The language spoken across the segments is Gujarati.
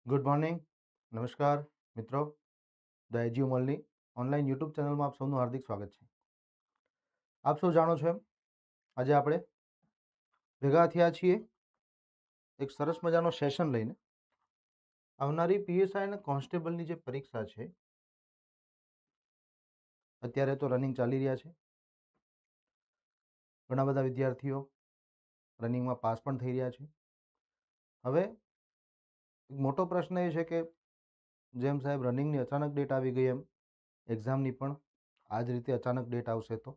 Good morning. નમસ્કાર મિત્રો. ધ એજ્યુમલની ઓનલાઈન યુટ્યુબ ચેનલમાં આપ સૌનું હાર્દિક સ્વાગત છે. આપ સૌ જાણો છો એમ આજે આપણે ભેગા થયા છીએ એક સરસ મજાનો સેશન લઈને. આવનારી પીએસઆઈ અને કોન્સ્ટેબલની જે પરીક્ષા છે અત્યારે તો રનિંગ ચાલી રહ્યા છે. ઘણા બધા વિદ્યાર્થીઓ રનિંગમાં પાસ પણ થઈ રહ્યા છે. હવે એક મોટો પ્રશ્ન એ છે કે જેમ સાહેબ રનિંગની અચાનક ડેટ આવી ગઈ એમ એક્ઝામની પણ આ જ રીતે અચાનક ડેટ આવશે તો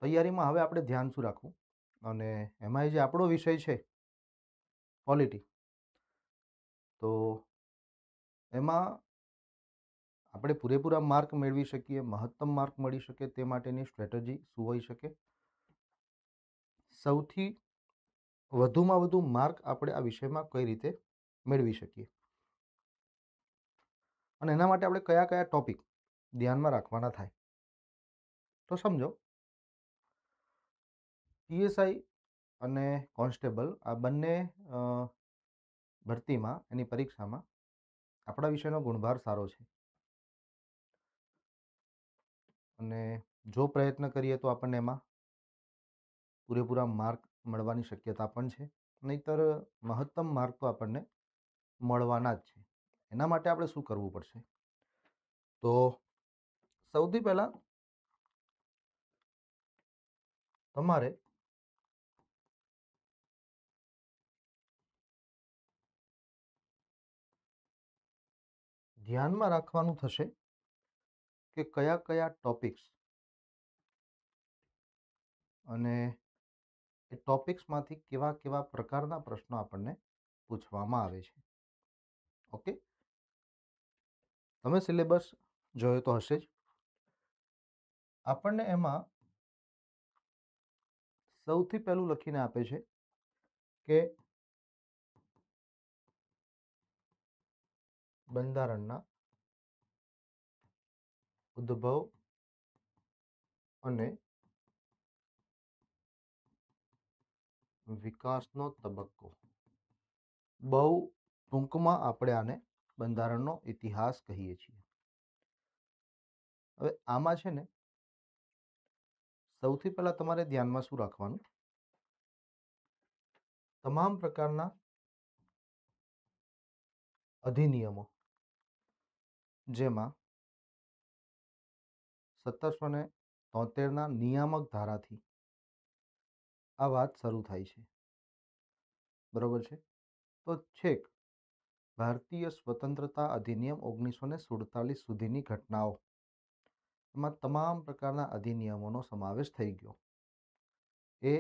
તૈયારીમાં હવે આપણે ધ્યાન શું રાખવું, અને એમાંય જે આપણો વિષય છે પોલિટી, તો એમાં આપણે પૂરેપૂરા માર્ક મેળવી શકીએ, મહત્તમ માર્ક મળી શકે તે માટેની સ્ટ્રેટેજી શું હોઈ શકે, સૌથી વધુમાં વધુ માર્ક આપણે આ વિષયમાં કઈ રીતે મેળવી શકીએ, અને એના માટે આપણે કયા કયા ટોપિક ધ્યાનમાં રાખવાના થાય. તો સમજો પીએસઆઈ અને કોન્સ્ટેબલ આ બંને ભરતીમાં એની પરીક્ષામાં આપણા વિષયનો ગુણભાર સારો છે, અને જો પ્રયત્ન કરીએ તો આપણને એમાં પૂરેપૂરા માર્ક મળવાની શક્યતા પણ છે, નહીંતર મહત્તમ માર્ક તો આપણને મળવાના જ છે. એના માટે આપણે શું કરવું પડશે? તો સૌથી પહેલાં તમારે ધ્યાનમાં રાખવાનું થશે કે કયા કયા ટોપિક્સ અને એ ટોપિક્સમાંથી કેવા કેવા પ્રકારના પ્રશ્નો આપણને પૂછવામાં આવે છે. ઓકે, તમે સિલેબસ જોયો તો હશે જ. આપણને એમાં સૌથી પહેલું લખીને આપે છે કે બંધારણના ઉદ્ભવ અને વિકાસનો તબક્કો. બહુ ટૂંકમાં આપણે આને બંધારણનો ઇતિહાસ કહીએ છીએ. હવે આમાં છે ને સૌથી પહેલાં તમારે ધ્યાનમાં શું રાખવાનું, તમામ પ્રકારના અધિનિયમો જેમાં 1773ના નિયામક ધારાથી આ વાત શરૂ થાય છે, બરોબર છે? તો છેક ભારતીય સ્વતંત્રતા અધિનિયમ 1947 સુધીની ઘટનાઓ, એમાં તમામ પ્રકારના અધિનિયમોનો સમાવેશ થઈ ગયો. એ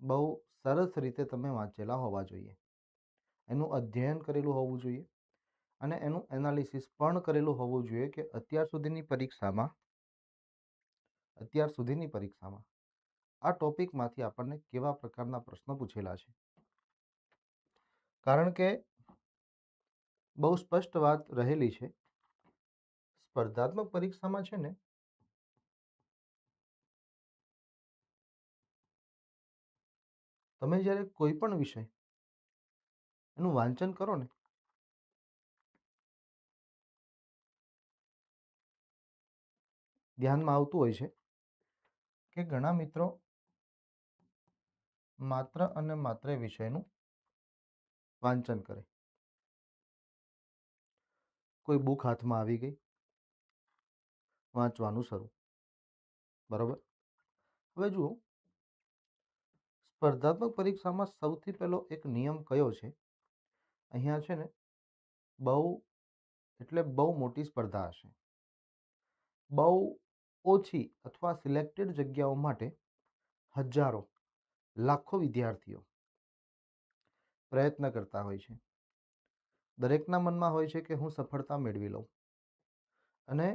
બહુ સરસ રીતે તમે વાંચેલા હોવા જોઈએ, એનું અધ્યયન કરેલું હોવું જોઈએ, અને એનું એનાલિસિસ પણ કરેલું હોવું જોઈએ કે અત્યાર સુધીની પરીક્ષામાં આ ટોપિકમાંથી આપણને કેવા પ્રકારના પ્રશ્નો પૂછેલા છે. કારણ કે બહુ સ્પષ્ટ વાત રહેલી છે, સ્પર્ધાત્મક પરીક્ષામાં છે ને તમે જ્યારે કોઈ પણ વિષય એનું વાંચન કરો ને, ધ્યાનમાં આવતું હોય છે કે ઘણા મિત્રો માત્ર અને માત્ર એ વિષયનું વાંચન કરે. કોઈ બુક હાથમાં આવી ગઈ, વાંચવાનું શરૂ, બરોબર? હવે જુઓ, સ્પર્ધાત્મક પરીક્ષામાં સૌથી પહેલો એક નિયમ કયો છે? અહીંયા છે ને બહુ એટલે બહુ મોટી સ્પર્ધા હશે, બહુ ઓછી અથવા સિલેક્ટેડ જગ્યાઓ માટે હજારો લાખો વિદ્યાર્થીઓ પ્રયત્ન કરતા હોય છે. દરેકના મનમાં હોય છે કે હું સફળતા મેળવી લઉં અને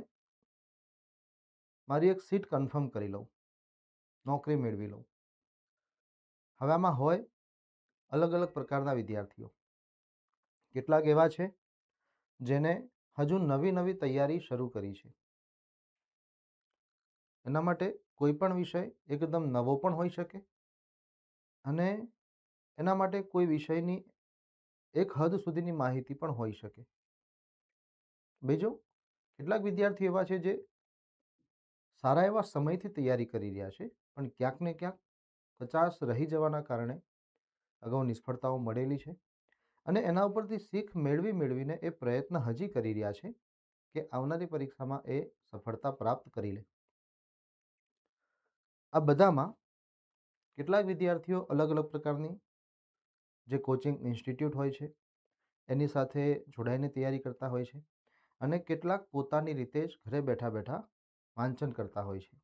મારી એક સીટ કન્ફર્મ કરી લઉં, નોકરી મેળવી લઉં. હવે આમાં હોય અલગ અલગ પ્રકારના વિદ્યાર્થીઓ. કેટલાક એવા છે જેને હજુ નવી નવી તૈયારી શરૂ કરી છે. એના માટે કોઈ પણ વિષય એકદમ નવો પણ હોઈ શકે, અને એના માટે કોઈ વિષયની એક હદ સુધીની માહિતી પણ હોઈ શકે. બીજું, કેટલાક વિદ્યાર્થીઓ એવા છે જે સારા એવા સમયથી તૈયારી કરી રહ્યા છે, પણ ક્યાંક ને ક્યાંક કચાશ રહી જવાના કારણે અગાઉ નિષ્ફળતાઓ મળેલી છે અને એના ઉપરથી શીખ મેળવીને એ પ્રયત્ન હજી કરી રહ્યા છે કે આવનારી પરીક્ષામાં એ સફળતા પ્રાપ્ત કરી લે. આ બધામાં કેટલાક વિદ્યાર્થીઓ અલગ અલગ પ્રકારની જે કોચિંગ ઇન્સ્ટિટ્યૂટ હોય છે એની સાથે જોડાઈને તૈયારી કરતા હોય છે અને કેટલાક પોતાની રીતે જ ઘરે બેઠા બેઠા વાંચન કરતા હોય છે.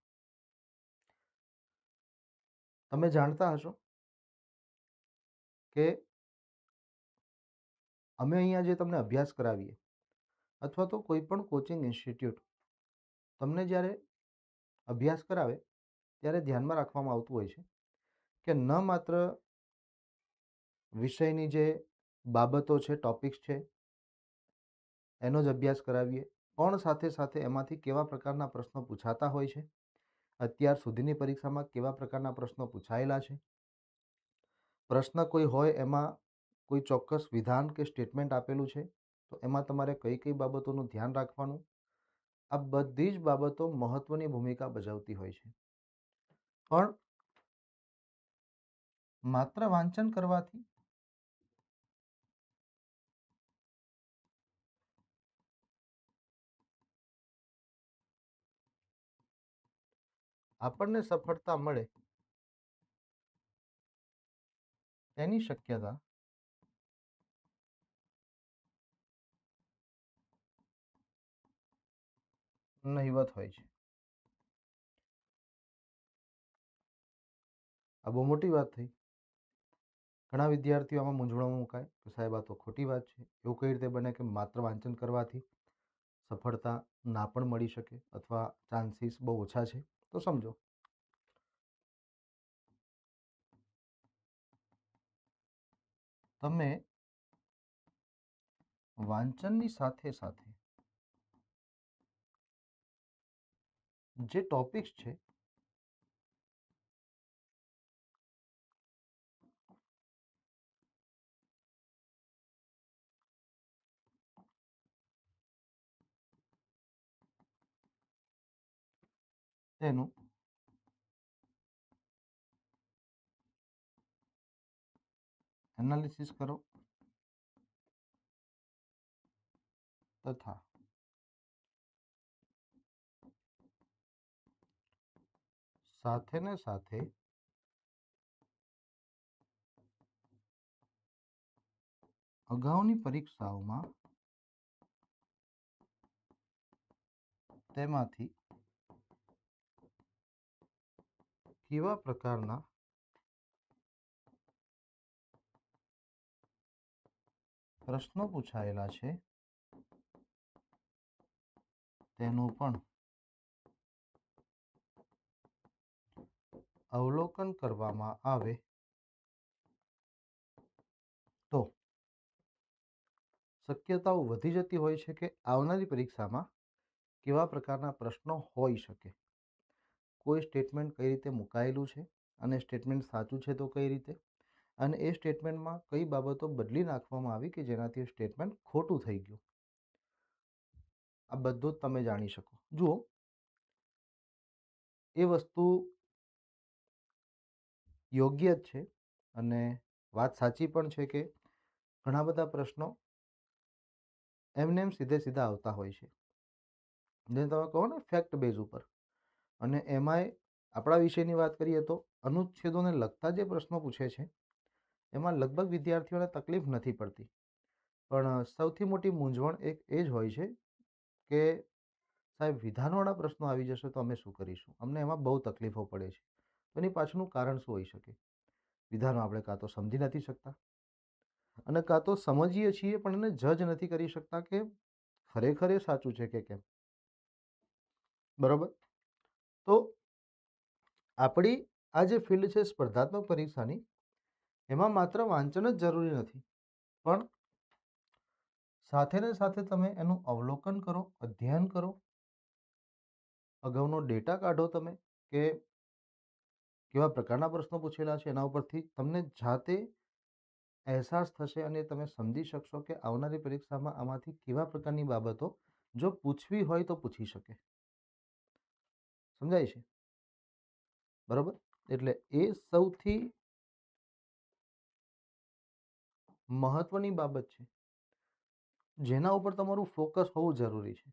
તમે જાણતા હશો કે અમે અહીંયા જે તમને અભ્યાસ કરાવીએ અથવા તો કોઈ પણ કોચિંગ ઇન્સ્ટિટ્યૂટ તમને જ્યારે અભ્યાસ કરાવે ત્યારે ધ્યાનમાં રાખવામાં આવતું હોય છે કે ન માત્ર વિષયની જે બાબતો છે, ટોપિક્સ છે, એનો જ અભ્યાસ કરાવીએ, પણ સાથે સાથે એમાંથી કેવા પ્રકારના પ્રશ્નો પૂછાતા હોય છે, અત્યાર સુધીની પરીક્ષામાં કેવા પ્રકારના પ્રશ્નો પૂછાયેલા છે, પ્રશ્ન કોઈ હોય એમાં કોઈ ચોક્કસ વિધાન કે સ્ટેટમેન્ટ આપેલું છે તો એમાં તમારે કઈ કઈ બાબતોનું ધ્યાન રાખવાનું, આ બધી જ બાબતો મહત્વની ભૂમિકા ભજવતી હોય છે. પણ માત્ર વાંચન કરવાથી આપણને સફળતા મળે તેની શક્યતા નહિવત હોય છે. આ બહુ મોટી વાત થઈ. ઘણા વિદ્યાર્થીઓ આમાં મૂંઝવણમાં મુકાય કે સાહેબ આ તો ખોટી વાત છે. એવું કઈ રીતે બને કે માત્ર વાંચન કરવાથી સફળતા ના પણ મળી શકે અથવા ચાન્સીસ બહુ ઓછા છે? તો સમજો, તમે વાંચનની સાથે સાથે જે ટોપિક્સ છે તેનું એનાલિસિસ કરો તથા સાથે ને સાથે અગાઉની પરીક્ષાઓમાં તેમાંથી કેવા પ્રકારના પ્રશ્નો પૂછાયેલા છે તેનું પણ અવલોકન કરવામાં આવે તો શક્યતાઓ વધી જતી હોય છે કે આવનારી પરીક્ષામાં કેવા પ્રકારના પ્રશ્નો હોઈ શકે. કોઈ સ્ટેટમેન્ટ કઈ રીતે મુકાયેલું છે અને સ્ટેટમેન્ટ સાચું છે તો કઈ રીતે, અને એ સ્ટેટમેન્ટમાં કઈ બાબતો બદલી નાખવામાં આવી કે જેનાથી સ્ટેટમેન્ટ ખોટું થઈ ગયું. આ બધું જ તમે જાણી શકો. જુઓ, એ વસ્તુ યોગ્ય જ છે અને વાત સાચી પણ છે કે ઘણા બધા પ્રશ્નો એમને એમ સીધે સીધા આવતા હોય છે, જેને તમે કહો ને ફેક્ટ બેઝ ઉપર. અને એમાંય આપણા વિષયની વાત કરીએ તો અનુચ્છેદોને લગતા જે પ્રશ્નો પૂછે છે એમાં લગભગ વિદ્યાર્થીઓને તકલીફ નથી પડતી. પણ સૌથી મોટી મૂંઝવણ એક એ જ હોય છે કે સાહેબ વિધાનવાળા પ્રશ્નો આવી જશે તો અમે શું કરીશું, અમને એમાં બહુ તકલીફો પડે છે. તો એની પાછળનું કારણ શું હોઈ શકે? વિધાનો આપણે કાં તો સમજી નથી શકતા અને કાં તો સમજીએ છીએ પણ એને જજ નથી કરી શકતા કે ખરેખર એ સાચું છે કે કેમ. બરોબર? તો આપણી આ જે ફિલ્ડ છે સ્પર્ધાત્મક પરીક્ષાની, એમાં માત્ર વાંચન જ જરૂરી નથી, પણ સાથે ને સાથે તમે એનું અવલોકન કરો, અધ્યયન કરો, અગાઉનો ડેટા કાઢો તમે કે કેવા પ્રકારના પ્રશ્નો પૂછેલા છે, એના ઉપરથી તમને જાતે અહેસાસ થશે અને તમે સમજી શકશો કે આવનારી પરીક્ષામાં આમાંથી કેવા પ્રકારની બાબતો જો પૂછવી હોય તો પૂછી શકે. સમજાય છે? બરોબર? એટલે એ સૌથી મહત્વની બાબત છે જેના ઉપર તમારું ફોકસ હોવું જરૂરી છે.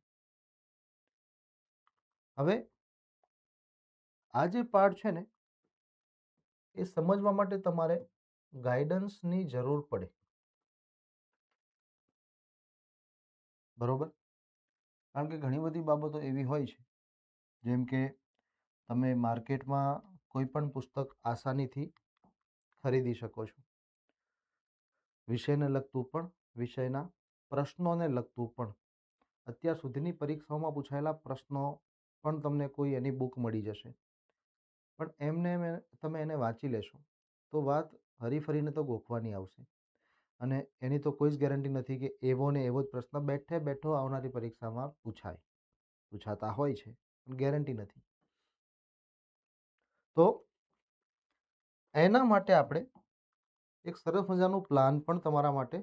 હવે આ જે પાર્ટ છે ને એ સમજવા માટે તમારે ગાઈડન્સની જરૂર પડે. બરોબર? કારણ કે ઘણી બધી બાબતો એવી હોય છે જેમ કે તમે માર્કેટમાં કોઈ પણ પુસ્તક આસાનીથી ખરીદી શકો છો. વિષયને લગતું પણ, વિષયના પ્રશ્નોને લગતું પણ. અત્યાર સુધીની પરીક્ષાઓમાં પૂછાયેલા પ્રશ્નો પણ તમને કોઈ એની બુક મળી જશે. પણ તમે એને વાંચી લેશો તો વાત હરીફરીને તો ગોખવાની આવશે અને એની તો કોઈ જ ગેરંટી નથી કે એવો ને એવો જ પ્રશ્ન બેઠે બેઠો આવનારી પરીક્ષામાં પૂછાતા હોય છે પણ ગેરંટી નથી. તો એના માટે આપણે એક સરસ મજાનું પ્લાન પણ તમારા માટે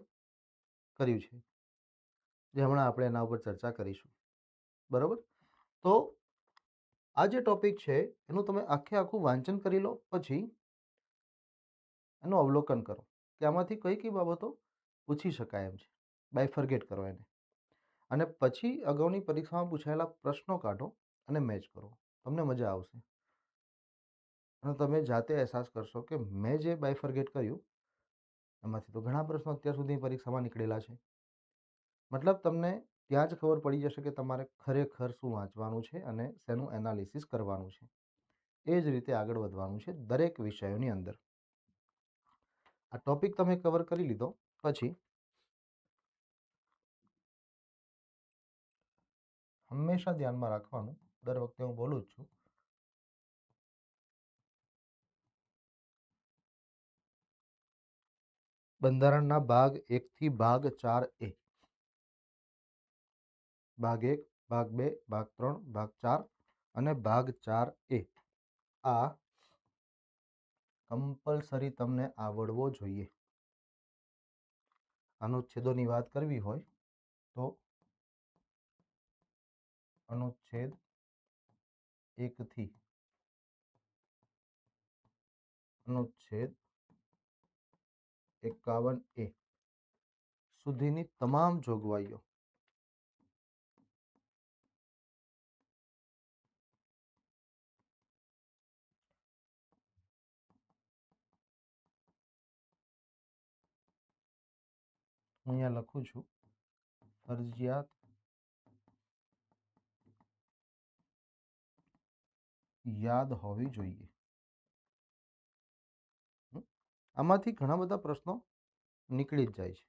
કર્યું છે જે હમણાં આપણે એના ઉપર ચર્ચા કરીશું. બરાબર? તો આ જે ટોપિક છે એનું તમે આખું વાંચન કરી લો, પછી એનું અવલોકન કરો કે આમાંથી કઈ કઈ બાબતો પૂછી શકાય એમ છે. બાયફર્ગેટ કરો એને અને પછી અગાઉની પરીક્ષામાં પૂછાયેલા પ્રશ્નો કાઢો અને મેચ કરો. તમને મજા આવશે અને તમે જાતે અહેસાસ કરશો કે મેં જે બાયફર્ગેટ કર્યું એમાંથી તો ઘણા પ્રશ્નો અત્યાર સુધી પરીક્ષામાં નીકળેલા છે. મતલબ તમને ત્યાં જ ખબર પડી જશે કે તમારે ખરેખર શું વાંચવાનું છે અને શેનું એનાલિસિસ કરવાનું છે. એ જ રીતે આગળ વધવાનું છે દરેક વિષયોની અંદર. આ ટોપિક તમે કવર કરી લીધો પછી હંમેશા ધ્યાનમાં રાખવાનું, દર વખતે હું બોલું જ છું, બંધારણના ભાગ 1 થી ભાગ 4A, ભાગ 1, ભાગ 2, ભાગ 3, ભાગ 4 અને ભાગ 4A આ કમ્પલસરી તમને આવડવો જોઈએ. અનુચ્છેદોની વાત કરવી હોય તો અનુચ્છેદ 1 થી અનુચ્છેદ 51A સુધીની તમામ જોગવાઈઓ હું અહીંયા લખું છું, ફરજિયાત યાદ હોવી જોઈએ. આમાંથી ઘણા બધા પ્રશ્નો નીકળી જ જાય છે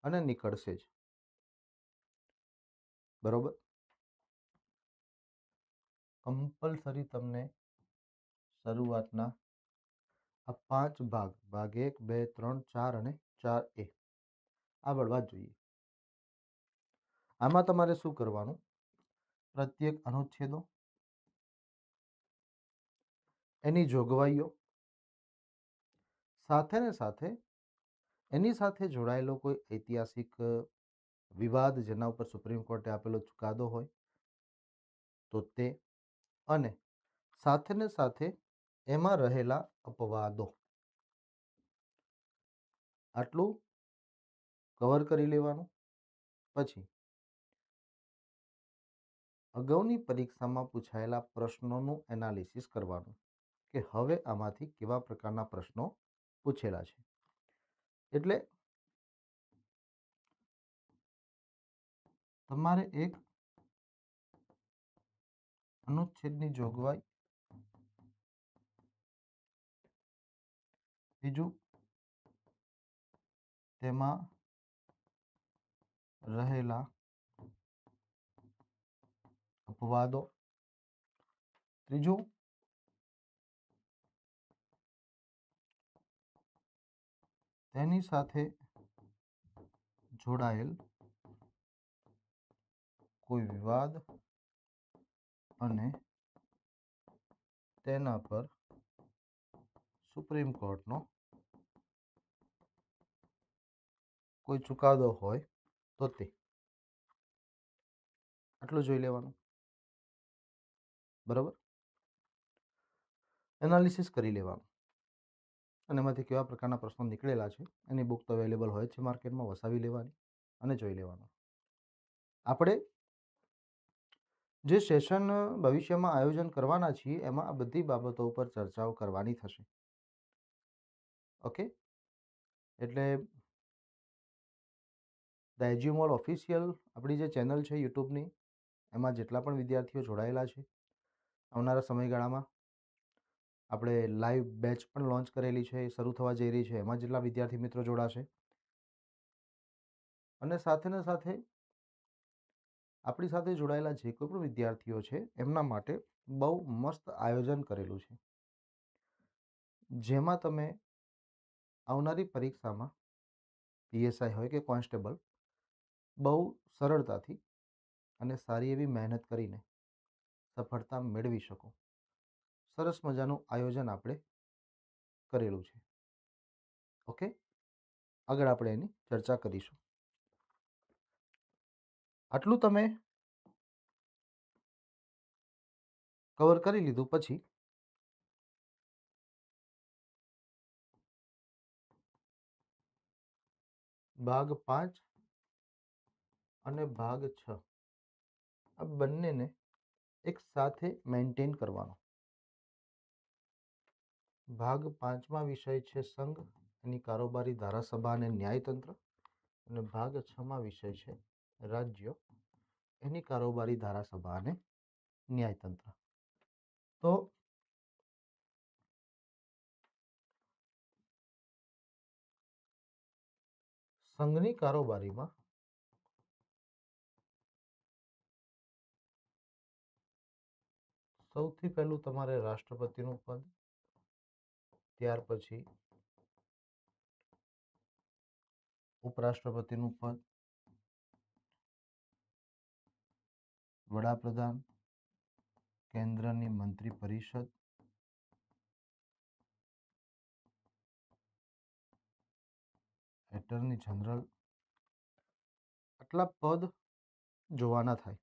અને નીકળશે જ. બરોબર? કમ્પલસરી તમને શરૂઆતના આ 5 ભાગ, ભાગ 1, 2, 3, 4 અને 4A આવડવા જ જોઈએ. આમાં તમારે શું કરવાનું? પ્રત્યેક અનુચ્છેદો, એની જોગવાઈઓ, સાથે ને સાથે એની સાથે જોડાયેલો કોઈ ઐતિહાસિક વિવાદ જેના ઉપર સુપ્રીમ કોર્ટે આપેલો ચુકાદો હોય તો તે, અને સાથે ને સાથે એમાં રહેલા અપવાદો, આટલું કવર કરી લેવાનું. પછી અગાઉની પરીક્ષામાં પૂછાયેલા પ્રશ્નોનું એનાલિસિસ કરવાનું કે હવે આમાંથી કેવા પ્રકારના પ્રશ્નો પૂછેલા છે. એટલે તમારે એક અનુચ્છેદની જોગવાઈ, બીજું તેમાં રહેલા અપવાદો, ત્રીજું તેની સાથે જોડાયેલ કોઈ વિવાદ અને તેના પર સુપ્રીમ કોર્ટનો કોઈ ચુકાદો હોય તો તે આટલું જોઈ લેવાનું. બરાબર, એનાલિસિસ કરી લેવાનું અને એમાંથી કેવા પ્રકારના પ્રશ્નો નીકળેલા છે એની બુક તો અવેલેબલ હોય છે માર્કેટમાં, વસાવી લેવાની અને જોઈ લેવાનું. આપણે જે સેશન ભવિષ્યમાં આયોજન કરવાના છીએ એમાં આ બધી બાબતો ઉપર ચર્ચાઓ કરવાની થશે. ઓકે, એટલે ધ એજ્યુમોલ ઓફિશિયલ આપણી જે ચેનલ છે યુટ્યુબની, એમાં જેટલા પણ વિદ્યાર્થીઓ જોડાયેલા છે, આવનારા સમયગાળામાં આપણે લાઈવ બેચ પણ લોન્ચ કરેલી છે, એ શરૂ થવા જઈ રહી છે, એમાં જેટલા વિદ્યાર્થી મિત્રો જોડાશે અને સાથે ને સાથે આપણી સાથે જોડાયેલા જે કોઈ પણ વિદ્યાર્થીઓ છે એમના માટે બહુ મસ્ત આયોજન કરેલું છે, જેમાં તમે આવનારી પરીક્ષામાં પીએસઆઈ હોય કે કોન્સ્ટેબલ બહુ સરળતાથી અને સારી એવી મહેનત કરીને સફળતા મેળવી શકો. સરસ મજાનું આયોજન આપણે કરેલું છે. ઓકે, આગળ આપણે એની ચર્ચા કરીશું. આટલું તમે કવર કરી લીધું પછી ભાગ 5 અને ભાગ 6 આ બંનેને એક સાથે મેન્ટેન કરવાનો. ભાગ 5માં વિષય છે સંઘ, એની કારોબારી, ધારાસભા અને ન્યાયતંત્ર, અને ભાગ 6માં વિષય છે રાજ્ય, એની કારોબારી, ધારાસભા અને ન્યાયતંત્ર. તો સંઘની કારોબારીમાં સૌથી પહેલું તમારે રાષ્ટ્રપતિનું પદ, ત્યાર પછી ઉપરાષ્ટ્રપતિનું પદ, વડાપ્રધાન, કેન્દ્રની મંત્રી પરિષદ, એટર્ની જનરલ, આટલા પદ જોવાના થાય.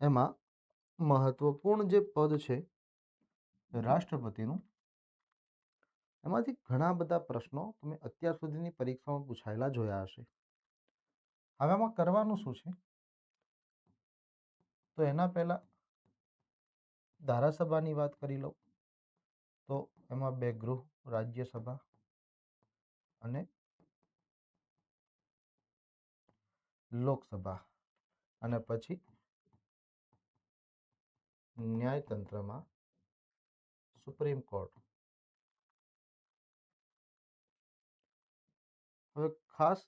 એમાં મહત્વપૂર્ણ જે પદ છે રાષ્ટ્રપતિનું, એમાંથી ઘણા બધા પ્રશ્નો તમે અત્યાર સુધીની પરીક્ષામાં પૂછાયેલા જોયા હશે. હવે આમાં કરવાનું શું છે, તો એના પહેલા ધારાસભાની વાત કરી લો. તો એમાં બે ગૃહ, રાજ્યસભા અને લોકસભા, અને પછી ન્યાયતંત્રમાં સુપ્રીમ કોર્ટ. હવે ખાસ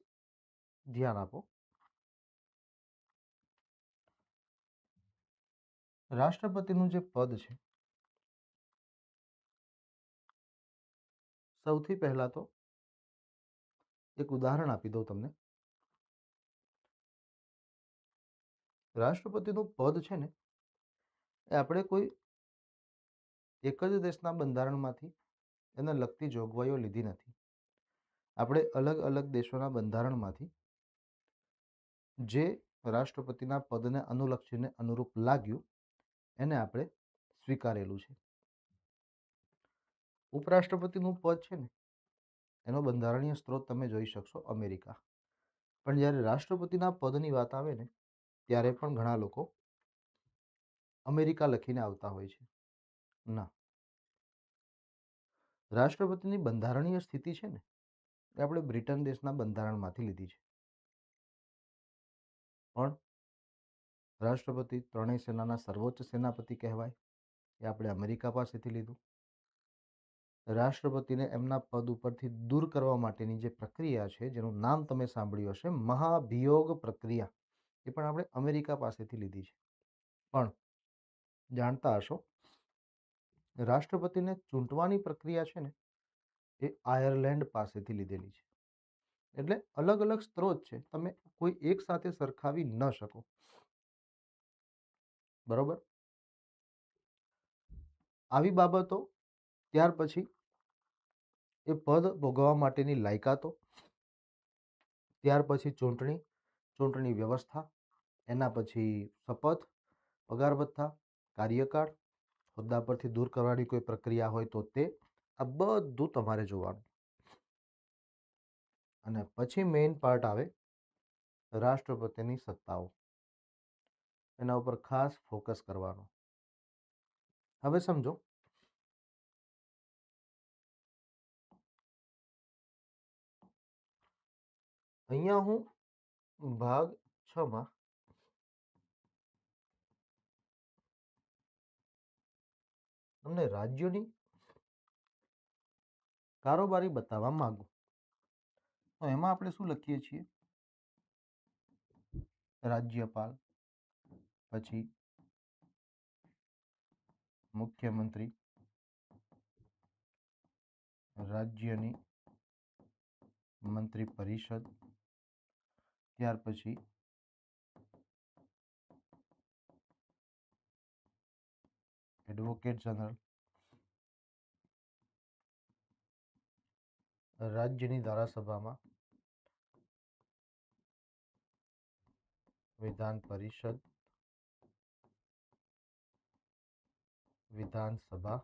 ધ્યાન આપો, રાષ્ટ્રપતિનું જે પદ છે, સૌથી પહેલા તો એક ઉદાહરણ આપી દઉં તમને. રાષ્ટ્રપતિનું પદ છે ને એ આપણે કોઈ એક જ દેશના બંધારણમાંથી એને લગતી જોગવાઈઓ લીધી નથી. આપણે અલગ અલગ દેશોના બંધારણમાંથી જે રાષ્ટ્રપતિના પદને અનુલક્ષીને અનુરૂપ લાગ્યું એને આપણે સ્વીકારેલું છે. ઉપરાષ્ટ્રપતિનું પદ છે ને એનો બંધારણીય સ્ત્રોત તમે જોઈ શકશો અમેરિકા. પણ જ્યારે રાષ્ટ્રપતિના પદની વાત આવે ને ત્યારે પણ ઘણા લોકો અમેરિકા લખીને આવતા હોય છે. ના, રાષ્ટ્રપતિની બંધારણીય સ્થિતિ છે ને એ આપણે બ્રિટન દેશના બંધારણમાંથી લીધી છે. પણ રાષ્ટ્રપતિ ત્રણેય સેનાના સર્વોચ્ચ સેનાપતિ કહેવાય, એ આપણે અમેરિકા પાસેથી લીધું. રાષ્ટ્રપતિને એમના પદ ઉપરથી દૂર કરવા માટેની જે પ્રક્રિયા છે, જેનું નામ તમે સાંભળ્યું હશે, મહાભિયોગ પ્રક્રિયા, એ પણ આપણે અમેરિકા પાસેથી લીધી છે. પણ જાણતા હશો, રાષ્ટ્રપતિને ચૂંટવાની પ્રક્રિયા છે ને એ આયર્લેન્ડ પાસેથી લીધેલી છે. એટલે અલગ અલગ સ્ત્રોત છે, તમે કોઈ એક સાથે સરખાવી ન શકો. બરોબર, આવી બાબતો. ત્યાર પછી એ પદ ભોગવવા માટેની લાયકાતો, ત્યાર પછી ચૂંટણી વ્યવસ્થા, એના પછી શપથ, પગાર ભથ્થા, કાર્યકાળ, હોદ્દા પરથી દૂર કરવાની કોઈ પ્રક્રિયા હોય તો તે, આ બધું તમારે જોવાનું. અને પછી મેઇન પાર્ટ આવે રાષ્ટ્રપતિની સત્તાઓ, એના ઉપર ખાસ ફોકસ કરવાનો. હવે સમજો, અહીંયા હું ભાગ 6માં તમને રાજ્યોની કારોબારી બતાવવા માંગુ. તો એમાં આપણે શું લખીએ છીએ? રાજ્યપાલ, પછી મુખ્યમંત્રી, રાજ્યની મંત્રી પરિષદ, ત્યાર પછી એડવોકેટ જનરલ, રાજ્યની ધારાસભામાં વિધાન પરિષદ, વિધાનસભા,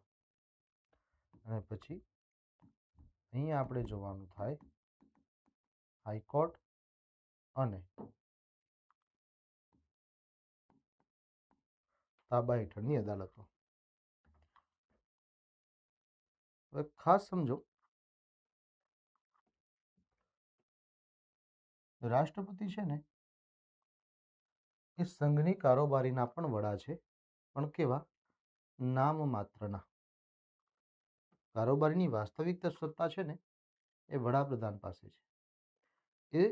અને પછી અહીંયા આપણે જોવાનું થાય હાઈકોર્ટ અને તાબા હેઠળની અદાલતો. હવે ખાસ સમજો, રાષ્ટ્રપતિ છે ને એ સંઘની કારોબારીના પણ વડા છે, પણ કેવા? નામ માત્રના. કારોબારીની વાસ્તવિક સત્તા છે ને એ વડાપ્રધાન પાસે છે. એ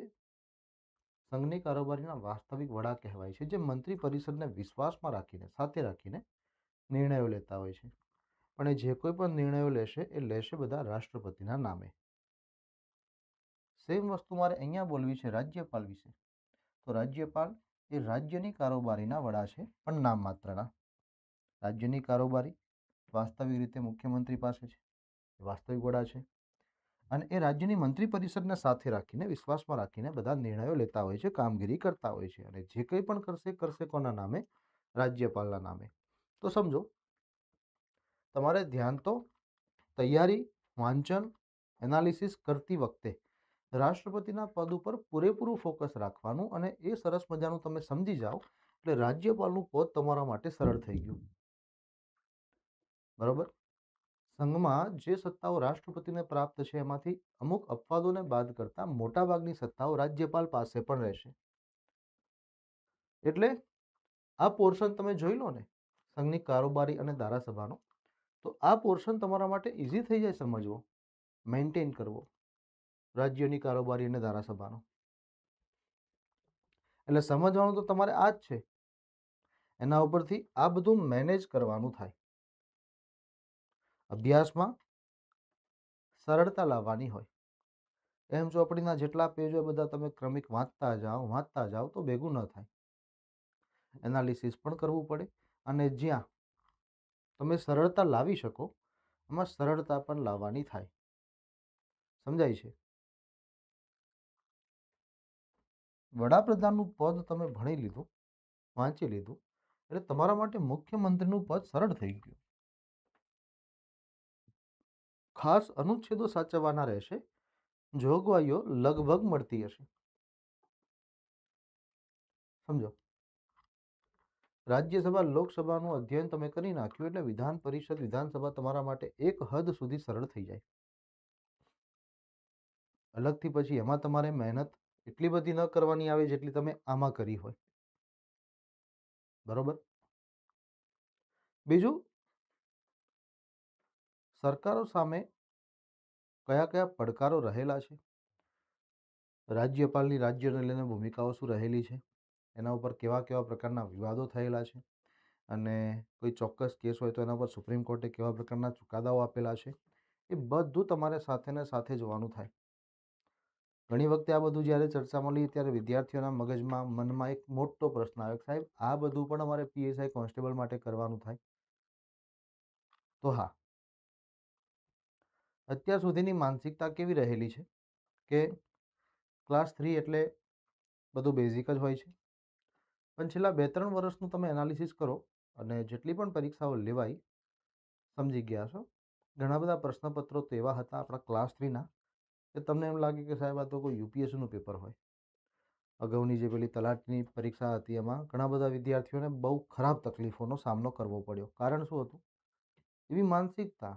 સંઘની કારોબારીના વાસ્તવિક વડા કહેવાય છે, જે મંત્રી પરિષદને વિશ્વાસમાં રાખીને, સાથે રાખીને નિર્ણયો લેતા હોય છે. પણ એ જે કોઈ પણ નિર્ણયો લેશે એ લેશે બધા રાષ્ટ્રપતિના નામે. સેમ વસ્તુ મારે અહીંયા બોલવી છે રાજ્યપાલ વિશે. તો રાજ્યપાલ એ રાજ્યની કારોબારીના વડા છે, પણ નામ માત્રના. રાજ્યની કારોબારી વાસ્તવિક રીતે મુખ્યમંત્રી પાસે છે, વાસ્તવિક વડા છે, અને એ રાજ્યની મંત્રી પરિષદને સાથે રાખીને, વિશ્વાસમાં રાખીને બધા નિર્ણયો લેતા હોય છે, કામગીરી કરતા હોય છે, અને જે કંઈ પણ કરશે કોના નામે? રાજ્યપાલના નામે. તો સમજો, તમારે ધ્યાન તો તૈયારી, વાંચન, એનાલિસિસ કરતી વખતે રાષ્ટ્રપતિના પદ ઉપર પૂરેપૂરું ફોકસ રાખવાનું, અને એ સરસ મજાનું તમે સમજી જાઓ એટલે રાજ્યપાલનું પદ તમારા માટે સરળ થઈ ગયું. બરોબર? સંઘમાં જે સત્તાઓ રાષ્ટ્રપતિને પ્રાપ્ત છે એમાંથી અમુક અપવાદોને બાદ કરતા મોટાભાગની સત્તાઓ રાજ્યપાલ પાસે પણ રહેશે. એટલે આ પોર્શન તમે જોઈ લો ને, સંઘની કારોબારી અને ધારાસભાનો, તો આ પોર્શન તમારા માટે ઇઝી થઈ જાય સમજવો, મેન્ટેન કરવો, રાજ્યની કારોબારી અને ધારાસભાનો. એટલે સમજવાનું તો તમારે આ જ છે, એના ઉપરથી આ બધું મેનેજ કરવાનું થાય. અભ્યાસમાં સરળતા લાવવાની હોય. એમ ચોપડીના જેટલા પેજો બધા તમે ક્રમિક વાંચતા જાઓ તો ભેગું ન થાય. એનાલિસિસ પણ કરવું પડે, અને જ્યાં તમે સરળતા લાવી શકો એમાં સરળતા પણ લાવવાની થાય. સમજાય છે? વડાપ્રધાનનું પદ તમે ભણી લીધું, વાંચી લીધું, એટલે તમારા માટે મુખ્યમંત્રીનું પદ સરળ થઈ ગયું. ખાસ અનુચ્છેદો સાચવવાના રહેશે, જોગવાઈઓ લગભગ મળતી હશે. સમજો, રાજ્યસભા લોકસભાનું અધ્યયન તમે કરી નાખ્યું એટલે વિધાન પરિષદ, વિધાનસભા તમારા માટે એક હદ સુધી સરળ થઈ જાય. અલગથી પછી એમાં તમારે મહેનત એટલી બધી ન કરવાની આવે જેટલી તમે આમાં કરી હોય. બરોબર? બીજું, સરકારો સામે કયા કયા પડકારો રહેલા છે, રાજ્યપાલની રાજ્યને લઈને ભૂમિકાઓ શું રહેલી છે, એના ઉપર કેવા કેવા પ્રકારના વિવાદો થયેલા છે, અને કોઈ ચોક્કસ કેસ હોય તો એના પર સુપ્રીમ કોર્ટે કેવા પ્રકારના ચુકાદાઓ આપેલા છે, એ બધું તમારે સાથે ને સાથે જોવાનું થાય. ઘણી વખતે આ બધું જ્યારે ચર્ચામાં લઈએ ત્યારે વિદ્યાર્થીઓના મગજમાં, મનમાં એક મોટો પ્રશ્ન આવે, સાહેબ આ બધું પણ અમારે પીએસઆઈ કોન્સ્ટેબલ માટે કરવાનું થાય? તો હા, અત્યાર સુધીની માનસિકતા કેવી રહેલી છે કે ક્લાસ 3 એટલે બધું બેઝિક જ હોય છે. પણ છેલ્લા 2-3 વર્ષનું તમે એનાલિસિસ કરો અને જેટલી પણ પરીક્ષાઓ લેવાઈ, સમજી ગયા છો. ઘણા બધા પ્રશ્નપત્રો તો એવા હતા આપણા ક્લાસ 3ના કે તમને એમ લાગે કે સાહેબ આ તો કોઈ યુપીએસસીનું પેપર હોય. અગાઉની જે પેલી તલાટીની પરીક્ષા હતી એમાં ઘણા બધા વિદ્યાર્થીઓને બહુ ખરાબ તકલીફોનો સામનો કરવો પડ્યો. કારણ શું હતું? એવી માનસિકતા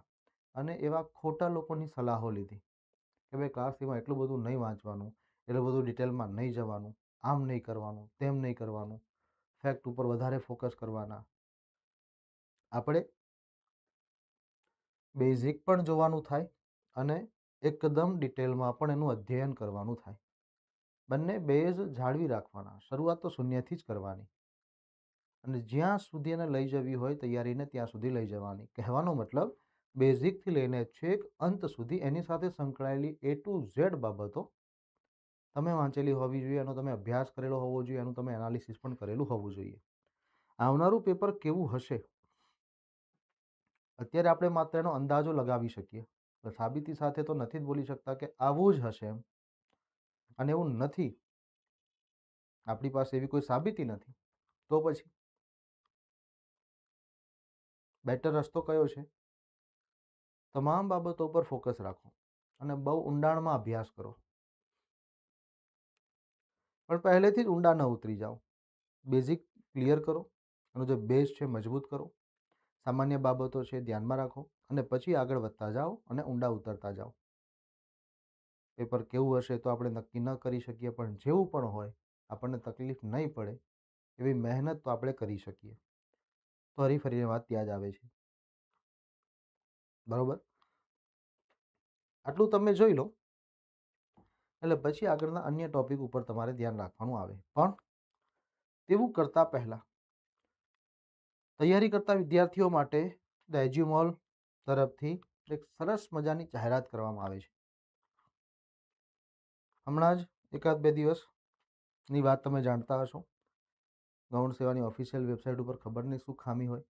અને એવા ખોટા લોકોની સલાહો લીધી કે ભાઈ ક્લાસ 3માં એટલું બધું નહીં વાંચવાનું, એટલું બધું ડિટેલમાં નહીં જવાનું, આમ નહીં કરવાનું, તેમ નહીં કરવાનું, ફેક્ટ ઉપર વધારે ફોકસ કરવાના. આપણે બેઝિક પણ જોવાનું થાય અને એકદમ ડિટેલમાં પણ એનું અધ્યયન કરવાનું થાય. બંને બેઝ જાળવી રાખવાના. શરૂઆત તો શૂન્યથી જ કરવાની અને જ્યાં સુધી એને લઈ જવી હોય તૈયારીને ત્યાં સુધી લઈ જવાની. કહેવાનો મતલબ બેઝિકથી લઈને છેક અંત સુધી એની સાથે સંકળાયેલી A to Z બાબતો તમે વાંચેલી હોવી જોઈએ, એનો તમે અભ્યાસ કરેલો હોવો જોઈએ, એનું તમે એનાલિસિસ પણ કરેલું હોવું જોઈએ. આવનારું પેપર કેવું હશે, અત્યારે આપણે માત્ર એનો અંદાજો લગાવી શકીએ. સાબિતી સાથે તો નથી જ બોલી શકતા કે આવું જ હશે એમ. અને એવું નથી, આપણી પાસે એવી કોઈ સાબિતી નથી. તો પછી બેટર રસ્તો કયો છે? તમામ બાબતો પર ફોકસ રાખો અને બહુ ઊંડાણમાં અભ્યાસ કરો. પણ પહેલેથી જ ઊંડા ન ઉતરી જાઓ. બેઝિક ક્લિયર કરો, એનો જે બેઝ છે મજબૂત કરો, સામાન્ય બાબતો છે ધ્યાનમાં રાખો અને પછી આગળ વધતા જાઓ અને ઊંડા ઉતરતા જાઓ. પેપર કેવું હશે તો આપણે નક્કી ન કરી શકીએ, પણ જેવું પણ હોય આપણને તકલીફ નહીં પડે એવી મહેનત તો આપણે કરી શકીએ. તો હરીફરીને વાત ત્યાં જ આવે છે. બરોબર? આટલું તમે જોઈ લો એટલે પછી આગળના અન્ય ટોપિક ઉપર તમારે ધ્યાન રાખવાનું આવે. પણ તેવું કરતાં પહેલાં તૈયારી કરતા વિદ્યાર્થીઓ માટે ધ એજ્યુમોલ તરફથી એક સરસ મજાની જાહેરાત કરવામાં આવે છે. હમણાં જ એકાદ 2 દિવસની વાત તમે જાણતા હશો. ગૌણ સેવાની ઓફિશિયલ વેબસાઇટ ઉપર ખબર નહીં શું ખામી હોય,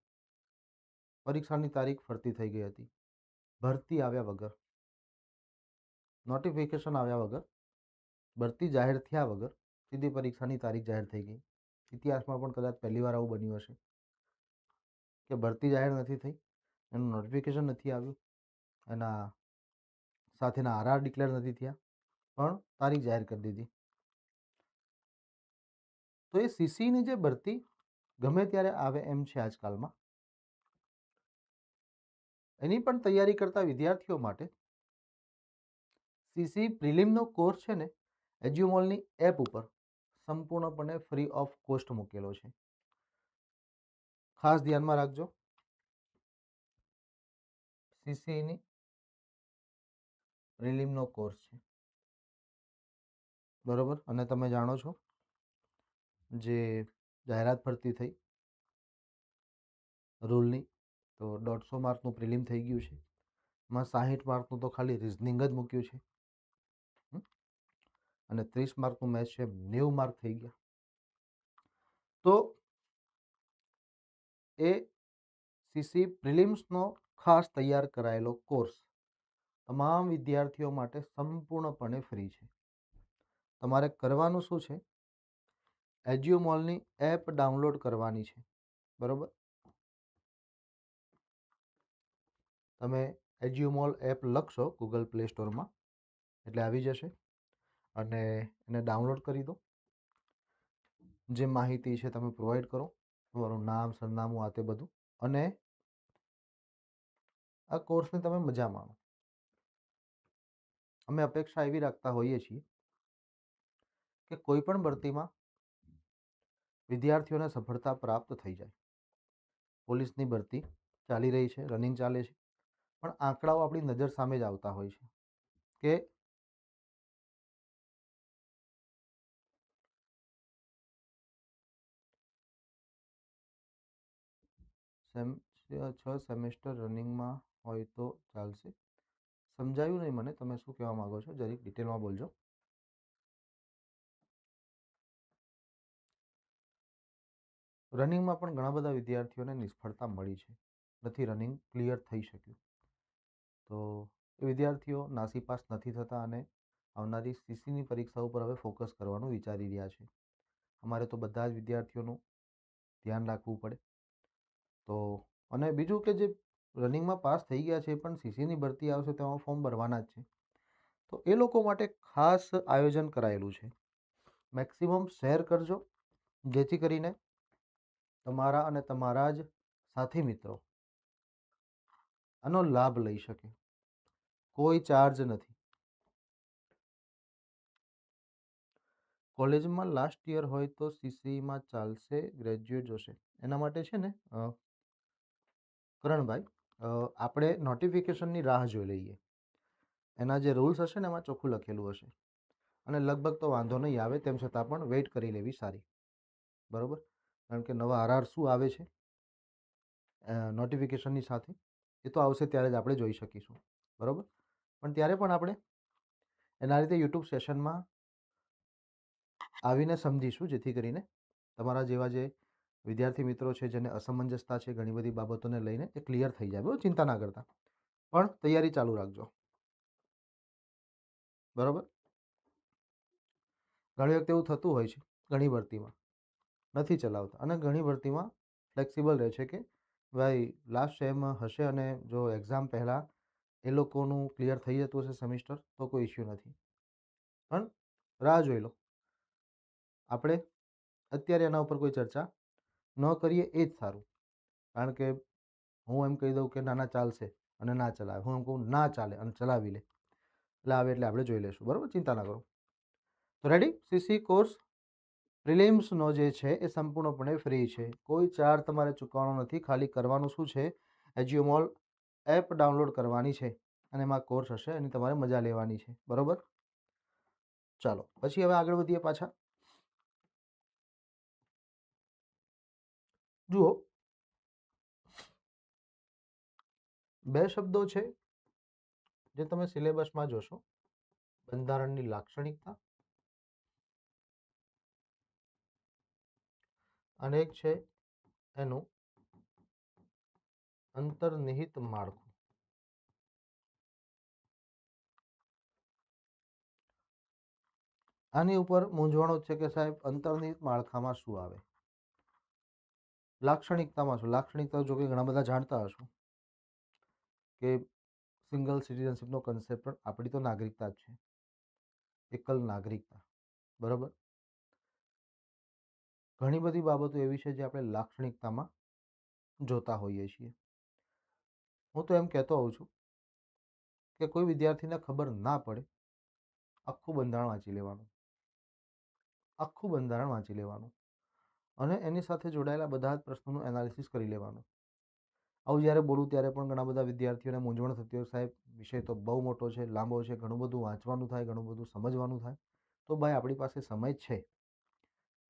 પરીક્ષાની તારીખ ફરતી થઈ ગઈ હતી. ભરતી આવ્યા વગર, નોટિફિકેશન આવ્યા વગર, ભરતી જાહેર થયા વગર સીધી પરીક્ષાની તારીખ જાહેર થઈ ગઈ. ઇતિહાસમાં પણ કદાચ પહેલી વાર આવું બન્યું હશે કે ભરતી જાહેર નથી થઈ, એનું નોટિફિકેશન નથી આવ્યું, એના સાથેના આરઆર ડિક્લેર નથી થયા, પણ તારીખ જાહેર કરી દીધી. તો એ સીસીની જે ભરતી ગમે ત્યારે આવે એમ છે આજકાલમાં, એની પણ તૈયારી કરતા વિદ્યાર્થીઓ માટે સીસી પ્રિલિમનો કોર્સ છે ને એજ્યુમોલની એપ ઉપર સંપૂર્ણપણે ફ્રી ઓફ કોસ્ટ મૂકેલો છે. ખાસ ધ્યાનમાં રાખજો, સીસીની પ્રિલિમનો કોર્સ છે. બરોબર? અને તમે જાણો છો જે જાહેરાત ભરતી થઈ રૂલની, તો 150 માર્કનું પ્રિલિમ થઈ ગયું છે. એમાં 60 માર્કનું તો ખાલી રિઝનિંગ જ મૂક્યું છે અને 30 માર્કનું મેથ્સ છે, 90 માર્ક થઈ ગયા. તો એ સીસી પ્રિલિમ્સનો ખાસ તૈયાર કરાયેલો કોર્સ તમામ વિદ્યાર્થીઓ માટે સંપૂર્ણપણે ફ્રી છે. તમારે કરવાનું શું છે? એજ્યુમોલની એપ ડાઉનલોડ કરવાની છે. બરોબર? તમે એજ્યુમોલ એપ લખશો ગૂગલ પ્લે સ્ટોરમાં એટલે આવી જશે અને એને ડાઉનલોડ કરી દો. જે માહિતી છે તમે પ્રોવાઈડ કરો, તમારું નામ, સરનામું, આ તે બધું, અને આ કોર્સની તમે મજા માણો. અમે અપેક્ષા એવી રાખતા હોઈએ છીએ કે કોઈ પણ ભરતીમાં વિદ્યાર્થીઓને સફળતા પ્રાપ્ત થઈ જાય. પોલીસની ભરતી ચાલી રહી છે, રનિંગ ચાલે છે, પણ આંકડાઓ આપણી નજર સામે જ આવતા હોય છે કે સેમ 6 સેમેસ્ટર રનિંગમાં હોય તો ચાલશે. સમજાયું નહીં મને, તમે શું કહેવા માગો છો? જરીક ડિટેલમાં બોલજો. રનિંગમાં પણ ઘણા બધા વિદ્યાર્થીઓને નિષ્ફળતા મળી છે, નથી રનિંગ ક્લિયર થઈ શક્યું. તો એ વિદ્યાર્થીઓ નાસીપાસ નથી થતા અને આવનારી સીસીની પરીક્ષા ઉપર હવે ફોકસ કરવાનું વિચારી રહ્યા છે. અમારે તો બધા જ વિદ્યાર્થીઓનું ધ્યાન રાખવું પડે. તો અને બીજું કે જે રનિંગમાં પાસ થઈ ગયા છે પણ સીસીની ભરતી આવશે તેમાં ફોર્મ ભરવાના જ છે. તો એ લોકો માટે ખાસ આયોજન કરાયેલું છે. મેક્સિમમ શેર કરજો, જેથી કરીને તમારા અને તમારા જ સાથી મિત્રો આનો લાભ લઈ શકે. કોઈ ચાર્જ નથી. કોલેજમાં લાસ્ટ યર હોય તો સીસીમાં ચાલશે, ગ્રેજ્યુએટ જોશે. એના માટે છે ને કરણભાઈ, આપણે નોટિફિકેશનની રાહ જોઈ લઈએ. એના જે રૂલ્સ હશે ને એમાં ચોખ્ખું લખેલું હશે અને લગભગ તો વાંધો નહીં આવે, તેમ છતાં પણ વેઇટ કરી લેવી સારી. બરાબર? કારણ કે નવા આરઆર શું આવે છે નોટિફિકેશનની સાથે એ તો આવશે ત્યારે જ આપણે જોઈ શકીશું. બરાબર? પણ ત્યારે પણ આપણે એના રીતે યુટ્યુબ સેશનમાં આવીને સમજીશું, જેથી કરીને તમારા જેવા જે વિદ્યાર્થી મિત્રો છે જેને અસમંજસતા છે ઘણી બધી બાબતોને લઈને, એ ક્લિયર થઈ જાય. બરાબર? ચિંતા ના કરતા, પણ તૈયારી ચાલુ રાખજો. બરાબર? ઘણી વખત એવું થતું હોય છે, ઘણી ભરતીમાં નથી ચલાવતા અને ઘણી ભરતીમાં ફ્લેક્સિબલ રહે છે કે ભાઈ લાસ્ટ સેમ હશે અને જો એક્ઝામ પહેલાં એ લોકોનું ક્લિયર થઈ જતું હશે સેમિસ્ટર તો કોઈ ઇશ્યુ નથી. પણ રાહ જોઈ લો. આપણે અત્યારે એના ઉપર કોઈ ચર્ચા ન કરીએ એ જ સારું. કારણ કે હું એમ કહી દઉં કે ના ના ચાલશે અને ના ચલાવે, હું એમ કહું ના ચાલે અને ચલાવી લે, એટલે આવે એટલે આપણે જોઈ લઈશું. બરાબર? ચિંતા ના કરો. તો રેડી? સીસી કોર્સ પ્રિલિમ્સનો જે છે એ સંપૂર્ણપણે ફ્રી છે. કોઈ ચાર્જ તમારે ચૂકવવાનો નથી. ખાલી કરવાનું શું છે, એજ્યુમોલ એપ ડાઉનલોડ કરવાની છે અને એમાં કોર્સ હશે, એની તમારે મજા લેવાની છે. બરાબર? ચાલો પછી હવે આગળ વધીએ પાછા. જુઓ, બે શબ્દો છે જે તમે સિલેબસમાં જોશો: બંધારણની લાક્ષણિકતા અને એક છે એનું અંતર્નિહિત માળખું. આની ઉપર મૂંઝવણો છે કે સાહેબ અંતર્નિહિત માળખામાં શું આવે, લાક્ષણિકતામાં શું? લાક્ષણિકતા જો કે ઘણા બધા જાણતા હશો કે સિંગલ સિટીઝનશીપનો કન્સેપ્ટ પણ આપણી તો નાગરિકતા જ છે, એકલ નાગરિકતા. બરાબર? ઘણી બધી બાબતો એવી છે જે આપણે લાક્ષણિકતામાં જોતા હોઈએ છીએ. હું તો એમ કહેતો હોઉં છું કે કોઈ વિદ્યાર્થીને ખબર ના પડે, આખું બંધારણ વાંચી લેવાનું, આખું બંધારણ વાંચી લેવાનું અને એની સાથે જોડાયેલા બધા જ પ્રશ્નોનું એનાલિસિસ કરી લેવાનું. આવું જ્યારે બોલું ત્યારે પણ ઘણા બધા વિદ્યાર્થીઓને મૂંઝવણ થતી હોય, સાહેબ વિષય તો બહુ મોટો છે, લાંબો છે, ઘણું બધું વાંચવાનું થાય, ઘણું બધું સમજવાનું થાય. તો ભાઈ આપણી પાસે સમય છે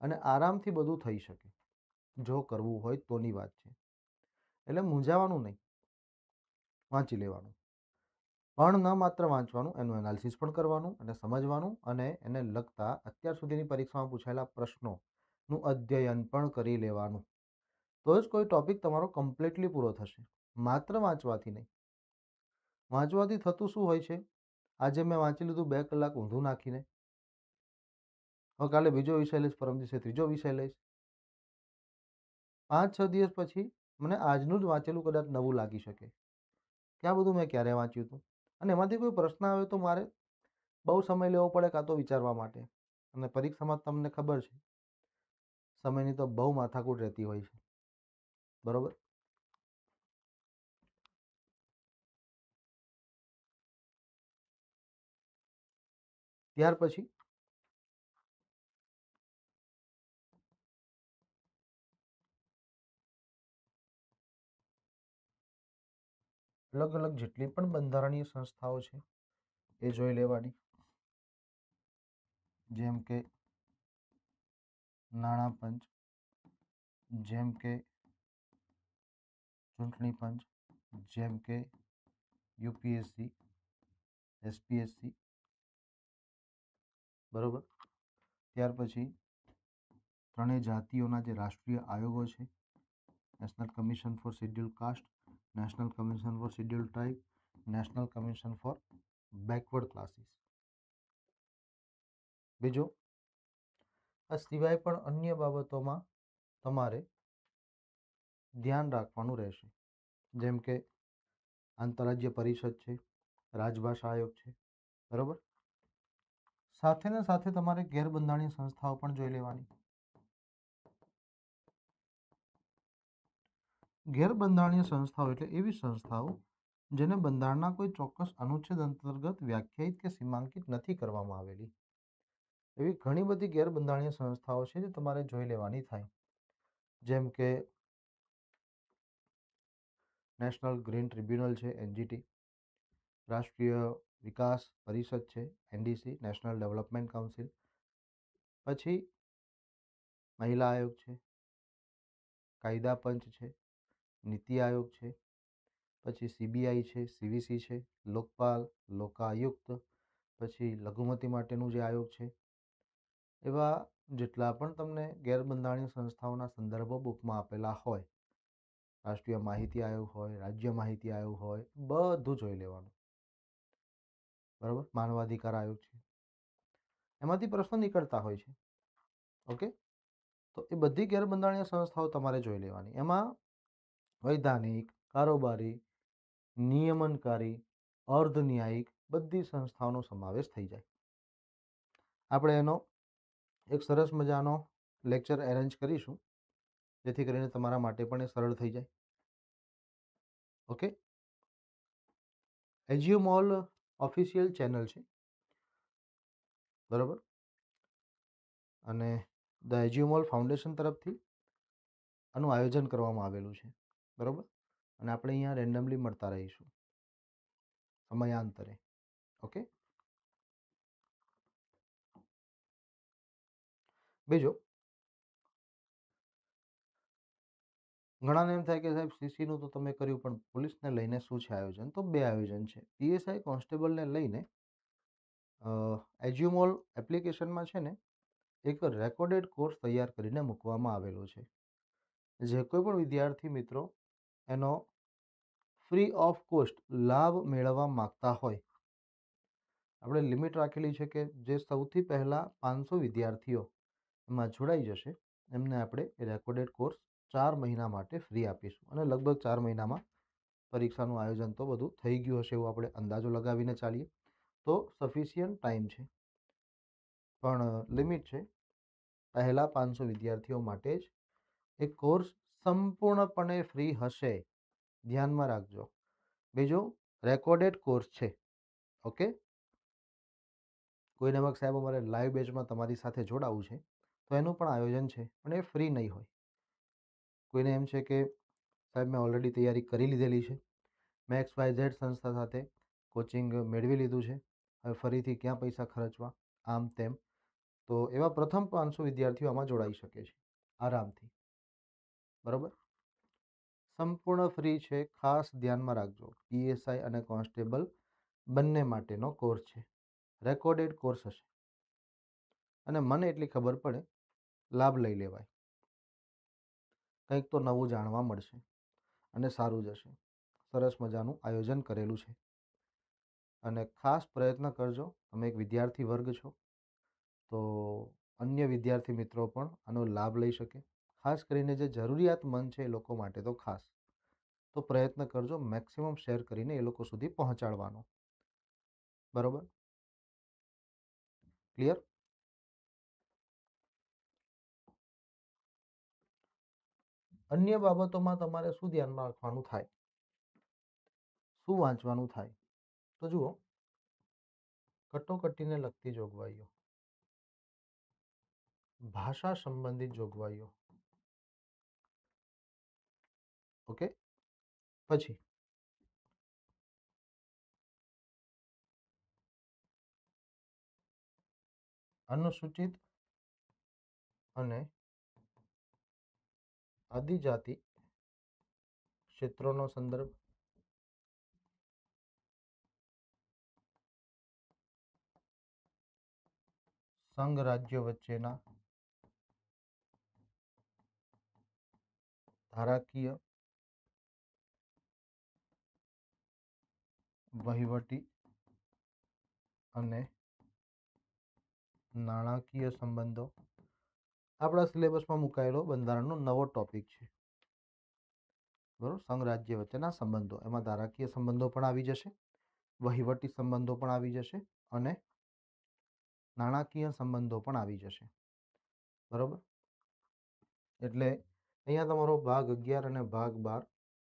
અને આરામથી બધું થઈ શકે, જો કરવું હોય તોની વાત છે. એટલે મૂંઝાવાનું નહીં, વાંચી લેવાનું. પણ ન માત્ર વાંચવાનું, એનું એનાલિસિસ પણ કરવાનું અને સમજવાનું અને એને લગતા અત્યાર સુધીની પરીક્ષામાં પૂછાયેલા પ્રશ્નોનું અધ્યયન પણ કરી લેવાનું. તો જ કોઈ ટોપિક તમારો કમ્પ્લીટલી પૂરો થશે. માત્ર વાંચવાથી નહીં. વાંચવાથી થતું શું હોય છે, આજે મેં વાંચી લીધું 2 કલાક ઊંધું નાખીને, હવે કાલે બીજો વિષય લઈશ, પરમ દિવસે ત્રીજો વિષય લઈશ, 5-6 દિવસ પછી મને આજનું જ વાંચેલું કદાચ નવું લાગી શકે કે આ બધું મેં ક્યારે વાંચ્યું હતું. અને એમાંથી કોઈ પ્રશ્ન આવે તો મારે બહુ સમય લેવો પડે કાં તો વિચારવા માટે. અને પરીક્ષામાં તમને ખબર છે સમયની તો બહુ માથાકૂટ રહેતી હોય છે. બરાબર? ત્યાર પછી અલગ અલગ જેટલી પણ બંધારણીય સંસ્થાઓ છે એ જોઈ લેવાની, જેમ કે નાણાં પંચ, જેમ કે ચૂંટણી પંચ, જેમ કે યુપીએસસી, એસપીએસસી. બરાબર? ત્યાર પછી ત્રણેય જાતિઓના જે રાષ્ટ્રીય આયોગો છે, national commission four schedule caste, national commission four schedule tribe, national commission four backward classes. બીજું, આ સિવાય પણ અન્ય બાબતોમાં તમારે ધ્યાન રાખવાનું રહેશે, જેમ કે આંતરરાજ્ય પરિષદ છે, રાજભાષા આયોગ છે, બરોબર. સાથે ને સાથે તમારે ગેરબંધારણીય સંસ્થાઓ પણ જોઈ લેવાની. ગેરબંધારણીય સંસ્થાઓ એટલે એવી સંસ્થાઓ જેને બંધારણના કોઈ ચોક્કસ અનુચ્છેદ અંતર્ગત વ્યાખ્યાયિત કે સીમાંકિત નથી કરવામાં આવેલી. એવી ઘણી બધી ગેરબંધારણીય સંસ્થાઓ છે જે તમારે જોઈ લેવાની થાય, જેમ કે નેશનલ ગ્રીન ટ્રિબ્યુનલ છે, એનજીટી, રાષ્ટ્રીય વિકાસ પરિષદ છે, એનડીસી, નેશનલ ડેવલપમેન્ટ કાઉન્સિલ, પછી મહિલા આયોગ છે, કાયદા પંચ છે, નીતિ આયોગ છે, પછી સીબીઆઈ છે, સીવીસી છે, લોકપાલ, લોકાયુક્ત, પછી લઘુમતી માટેનું જે આયોગ છે, એવા જેટલા પણ તમને ગેરબંધારણીય સંસ્થાઓના સંદર્ભો બુકમાં આપેલા હોય, રાષ્ટ્રીય માહિતી આયોગ હોય, રાજ્ય માહિતી આયોગ હોય, બધું જોઈ લેવાનું. બરાબર. માનવાધિકાર આયોગ છે, એમાંથી પ્રશ્નો નીકળતા હોય છે. ઓકે, તો એ બધી ગેરબંધારણીય સંસ્થાઓ તમારે જોઈ લેવાની. એમાં વૈધાનિક, કારોબારી, નિયમનકારી, અર્ધ ન્યાયિક બધી સંસ્થાઓનો સમાવેશ થઈ જાય. આપણે એનો એક સરસ મજાનો લેક્ચર એરેન્જ કરીશું, જેથી કરીને તમારા માટે પણ એ સરળ થઈ જાય. ઓકે, એજ્યુમોલ ઓફિશિયલ ચેનલ છે, બરાબર, અને ધ એજ્યુમોલ ફાઉન્ડેશન તરફથી આનું આયોજન કરવામાં આવેલું છે, બરાબર. અને આપણે અહીંયા રેન્ડમલી મળતા રહીશું સમયાંતરે. ઓકે, બીજું, ઘણાને એમ થાય કે સાહેબ સીસીનું તો તમે કર્યું, પણ પોલીસને લઈને શું છે આયોજન? તો બે આયોજન છે. પીએસઆઈ કોન્સ્ટેબલને લઈને એજ્યુમોલ એપ્લિકેશનમાં છે ને એક રેકોર્ડેડ કોર્સ તૈયાર કરીને મૂકવામાં આવેલો છે. જે કોઈ પણ વિદ્યાર્થી મિત્રો એનો ફ્રી ઓફ કોસ્ટ લાભ મેળવવા માગતા હોય, આપણે લિમિટ રાખેલી છે કે જે સૌથી પહેલાં 500 વિદ્યાર્થીઓ એમાં જોડાઈ જશે એમને આપણે રેકોર્ડેડ કોર્સ 4 મહિના માટે ફ્રી આપીશું. અને લગભગ 4 મહિનામાં પરીક્ષાનું આયોજન તો બધું થઈ ગયું હશે એવું આપણે અંદાજો લગાવીને ચાલીએ તો સફિશિયન્ટ ટાઈમ છે, પણ લિમિટ છે. પહેલાં 500 વિદ્યાર્થીઓ માટે જ એ કોર્સ સંપૂર્ણપણે ફ્રી હશે, ધ્યાનમાં રાખજો. બીજું, રેકોર્ડેડ કોર્સ છે. ઓકે, કોઈને વખત સાહેબ અમારે લાઈવ બેચમાં તમારી સાથે જોડાવું છે તો એનું પણ આયોજન છે, પણ એ ફ્રી નહીં હોય. કોઈને એમ છે કે સાહેબ મેં ઓલરેડી તૈયારી કરી લીધેલી છે, મેં XYZ સંસ્થા સાથે કોચિંગ મેળવી લીધું છે, હવે ફરીથી ક્યાં પૈસા ખર્ચવા, આમ તેમ, તો એવા પ્રથમ 500 વિદ્યાર્થીઓ આમાં જોડાઈ શકે છે આરામથી. બરાબર, સંપૂર્ણ ફ્રી છે. ખાસ ધ્યાનમાં રાખજો, પીએસઆઈ અને કોન્સ્ટેબલ બંને માટેનો કોર્સ છે, રેકોર્ડેડ કોર્સ હશે. અને મને એટલી ખબર પડે, લાભ લઈ લેવાય, કંઈક તો નવું જાણવા મળશે અને સારું જશે. સરસ મજાનું આયોજન કરેલું છે. અને ખાસ પ્રયત્ન કરજો, તમે એક વિદ્યાર્થી વર્ગ છો તો અન્ય વિદ્યાર્થી મિત્રો પણ આનો લાભ લઈ શકે. ખાસ કરીને જે જરૂરિયાતમંદ છે એ લોકો માટે તો ખાસ. તો પ્રયત્ન કરજો મેક્સિમમ શેર કરીને એ લોકો સુધી પહોંચાડવાનો. બરાબર, ક્લિયર? અન્ય બાબતોમાં તમારે શું ધ્યાનમાં રાખવાનું થાય, શું વાંચવાનું થાય? તો જુઓ, કટોકટીને લગતી જોગવાઈઓ, ભાષા સંબંધિત જોગવાઈઓ, ઓકે, પછી અનુસૂચિત અને આદિજાતિ ક્ષેત્રોનો સંદર્ભ, સંઘ રાજ્ય વચ્ચેના ધારાકીય, વહીવટી અને નાણાકીય સંબંધો આપણા સિલેબસમાં મુકાયેલો બંધારણનો નવો ટોપિક છે. બરોબર, સંઘ રાજ્ય વચ્ચેના સંબંધો, એમાં ધારાકીય સંબંધો પણ આવી જશે, વહીવટી સંબંધો પણ આવી જશે અને નાણાકીય સંબંધો પણ આવી જશે. બરોબર, એટલે અહીંયા તમારો ભાગ 11 અને ભાગ 12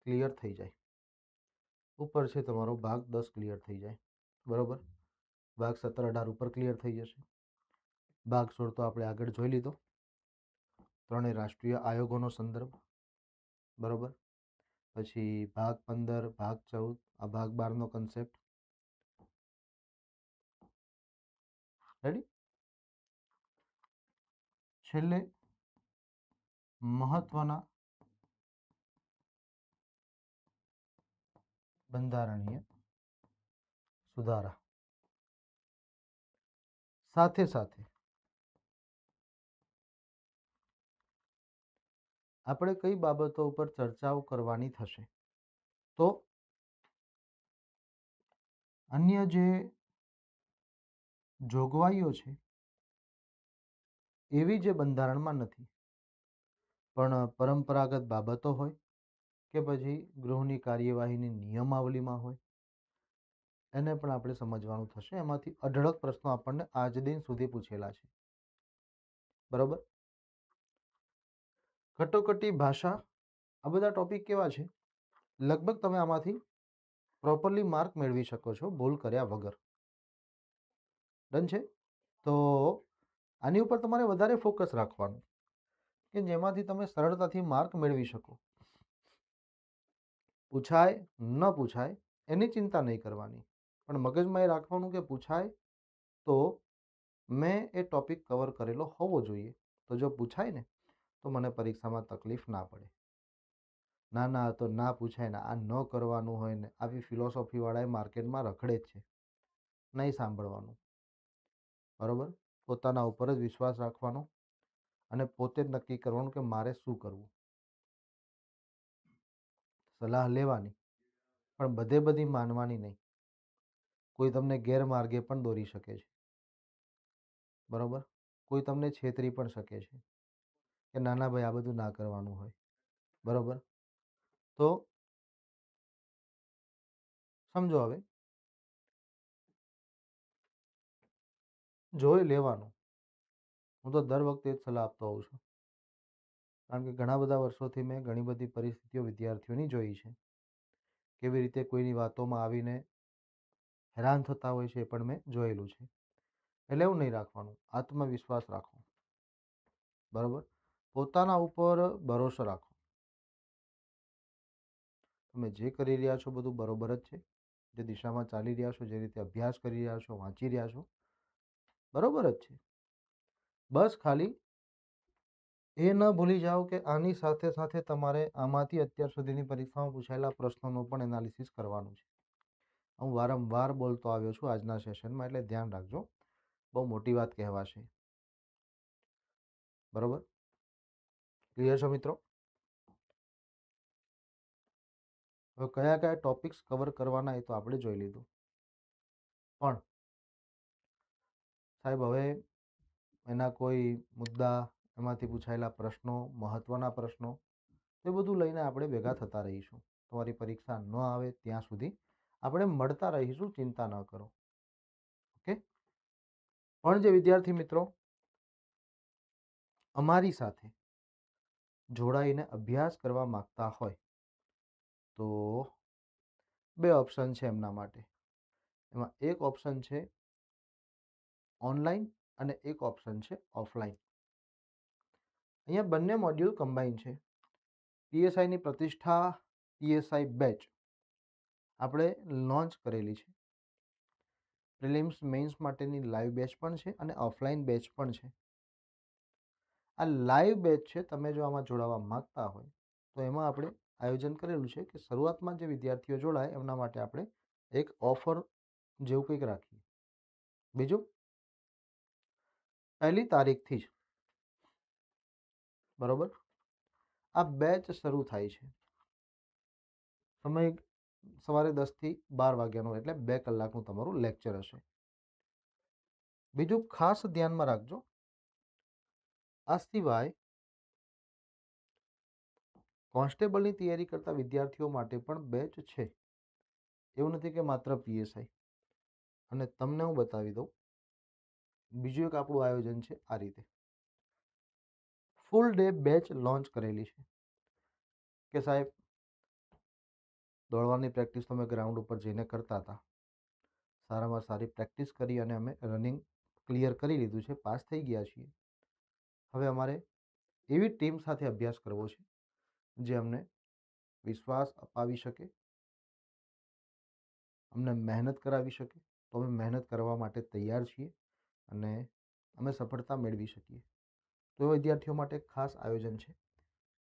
ક્લિયર થઈ જાય. ઉપર છે તમારો ભાગ 10 ક્લિયર થઈ જાય. બરોબર, ભાગ 17, 18 ઉપર ક્લિયર થઈ જશે. ભાગ 16 તો આપણે આગળ જોઈ લીધો, ત્રણેય રાષ્ટ્રીય આયોગોનો સંદર્ભ. બરોબર, પછી ભાગ 15, ભાગ 14, આ ભાગ 12નો કન્સેપ્ટ. રેડી. છેલ્લે મહત્વના બંધારણીય સુધારા. સાથે સાથે આપણે કઈ બાબતો ઉપર ચર્ચાઓ કરવાની થશે, તો અન્ય જે જોગવાઈઓ છે એવી જે બંધારણમાં નથી, પણ પરંપરાગત બાબતો હોય કે પછી ગૃહની કાર્યવાહીની નિયમાવલીમાં હોય, એને પણ આપણે સમજવાનું થશે. એમાંથી અઢળક પ્રશ્નો આપણને આજ દિન સુધી પૂછેલા છે. બરોબર, કટોકટી ભાષા, આ બધા ટોપિક કેવા છે, લગભગ તમે આમાંથી પ્રોપરલી માર્ક મેળવી શકો છો ભૂલ કર્યા વગર. ડન છે. તો આની ઉપર તમારે વધારે ફોકસ રાખવાનું કે જેમાંથી તમે સરળતાથી માર્ક મેળવી શકો. પૂછાય ન પૂછાય એની ચિંતા નહીં કરવાની, પણ મગજમાં એ રાખવાનું કે પૂછાય તો મેં એ ટોપિક કવર કરેલો હોવો જોઈએ. તો જો પૂછાય ને તો મને પરીક્ષામાં તકલીફ ના પડે. ના તો ના પૂછાય ને આ ન કરવાનું હોય ને આવી ફિલોસોફીવાળા માર્કેટમાં રખડે જ છે, નહીં સાંભળવાનું. બરોબર, પોતાના ઉપર જ વિશ્વાસ રાખવાનો અને પોતે જ નક્કી કરવાનું કે મારે શું કરવું. સલાહ લેવાની, પણ બધે બધી માનવાની નહીં. કોઈ તમને ગેરમાર્ગે પણ દોરી શકે છે. બરોબર, કોઈ તમને છેતરી પણ શકે છે કે નાના ભાઈ આ બધું ના કરવાનું હોય. બરોબર, તો સમજો, હવે જોઈ લેવાનું. હું તો દર વખતે જ સલાહ આપતો હોઉં છું, કારણ કે ઘણા બધા વર્ષોથી મેં ઘણી બધી પરિસ્થિતિઓ વિદ્યાર્થીઓની જોઈ છે, કેવી રીતે કોઈની વાતોમાં આવીને હેરાન થતા હોય છે, એ પણ મેં જોયેલું છે. એટલે એવું નહીં રાખવાનું, આત્મવિશ્વાસ રાખો. બરોબર, પોતાના ઉપર ભરોસો રાખો. તમે જે કરી રહ્યા છો બધું બરોબર જ છે, જે દિશામાં ચાલી રહ્યા છો, જે રીતે અભ્યાસ કરી રહ્યા છો, વાંચી રહ્યા છો, બરોબર જ છે. બસ ખાલી એ ન ભૂલી જાઓ કે આની સાથે સાથે તમારે આમાંથી અત્યાર સુધીની પરીક્ષામાં પૂછાયેલા પ્રશ્નોનું પણ એનાલિસિસ કરવાનું છે. હું વારંવાર બોલતો આવ્યો છું આજના સેશનમાં, એટલે ધ્યાન રાખજો, બહુ મોટી વાત કહેવાશે. બરોબર, ક્લિયર છો મિત્રો? હવે કયા કયા ટોપિક્સ કવર કરવાના એ તો આપણે જોઈ લીધું, પણ સાહેબ હવે એના કોઈ મુદ્દા, એમાંથી પૂછાયેલા પ્રશ્નો, મહત્વના પ્રશ્નો, એ બધું લઈને આપણે ભેગા થતા રહીશું. તમારી પરીક્ષા ન આવે ત્યાં સુધી આપણે મળતા રહીશું, ચિંતા ન કરો. ઓકે. પણ જે વિદ્યાર્થી મિત્રો અમારી સાથે જોડાઈને અભ્યાસ કરવા માંગતા હોય તો બે ઓપ્શન છે એમના માટે. એમાં એક ઓપ્શન છે ઓનલાઈન અને એક ઓપ્શન છે ઓફલાઈન. અહીંયા બંને મોડ્યુલ કમ્બાઈન છે. પીએસઆઈની પ્રતિષ્ઠા પીએસઆઈ બેચ આપણે લોન્ચ કરેલી છે. પ્રિલિમ્સ મેઇન્સ માટેની લાઈવ બેચ પણ છે અને ઓફલાઈન બેચ પણ છે. આ લાઈવ બેચ છે, તમે જો આમાં જોડાવા માંગતા હોય તો એમાં આપણે આયોજન કરેલું છે કે શરૂઆતમાં જે વિદ્યાર્થીઓ જોડાય એમના માટે આપણે એક ઓફર જેવું કંઈક રાખીએ. બીજું, 1લી તારીખથી જ બરોબર આ બેચ શરૂ થાય છે. સમય સવારે 10 થી 12 વાગ્યાનો, એટલે 2 કલાકનું તમારું લેક્ચર હશે. બીજું ખાસ ધ્યાનમાં રાખજો, આ સિવાય કોન્સ્ટેબલની તૈયારી કરતા વિદ્યાર્થીઓ માટે પણ બેચ છે. એવું નથી કે માત્ર પીએસઆઈ. અને તમને હું બતાવી દઉં, બીજું એક આપણું આયોજન છે આ રીતે. ફૂલ ડે બેચ લોન્ચ કરેલી છે કે સાહેબ દોડવાની પ્રેક્ટિસ તમે ગ્રાઉન્ડ ઉપર જઈને કરતા હતા, સારામાં સારી પ્રેક્ટિસ કરી અને અમે રનિંગ ક્લિયર કરી લીધું છે, પાસ થઈ ગયા છીએ. હવે અમારે એવી ટીમ સાથે અભ્યાસ કરવો છે જે અમને વિશ્વાસ અપાવી શકે, અમને મહેનત કરાવી શકે. તો અમે મહેનત કરવા માટે તૈયાર છીએ અને અમે સફળતા મેળવી શકીએ. તો એ વિદ્યાર્થીઓ માટે ખાસ આયોજન છે.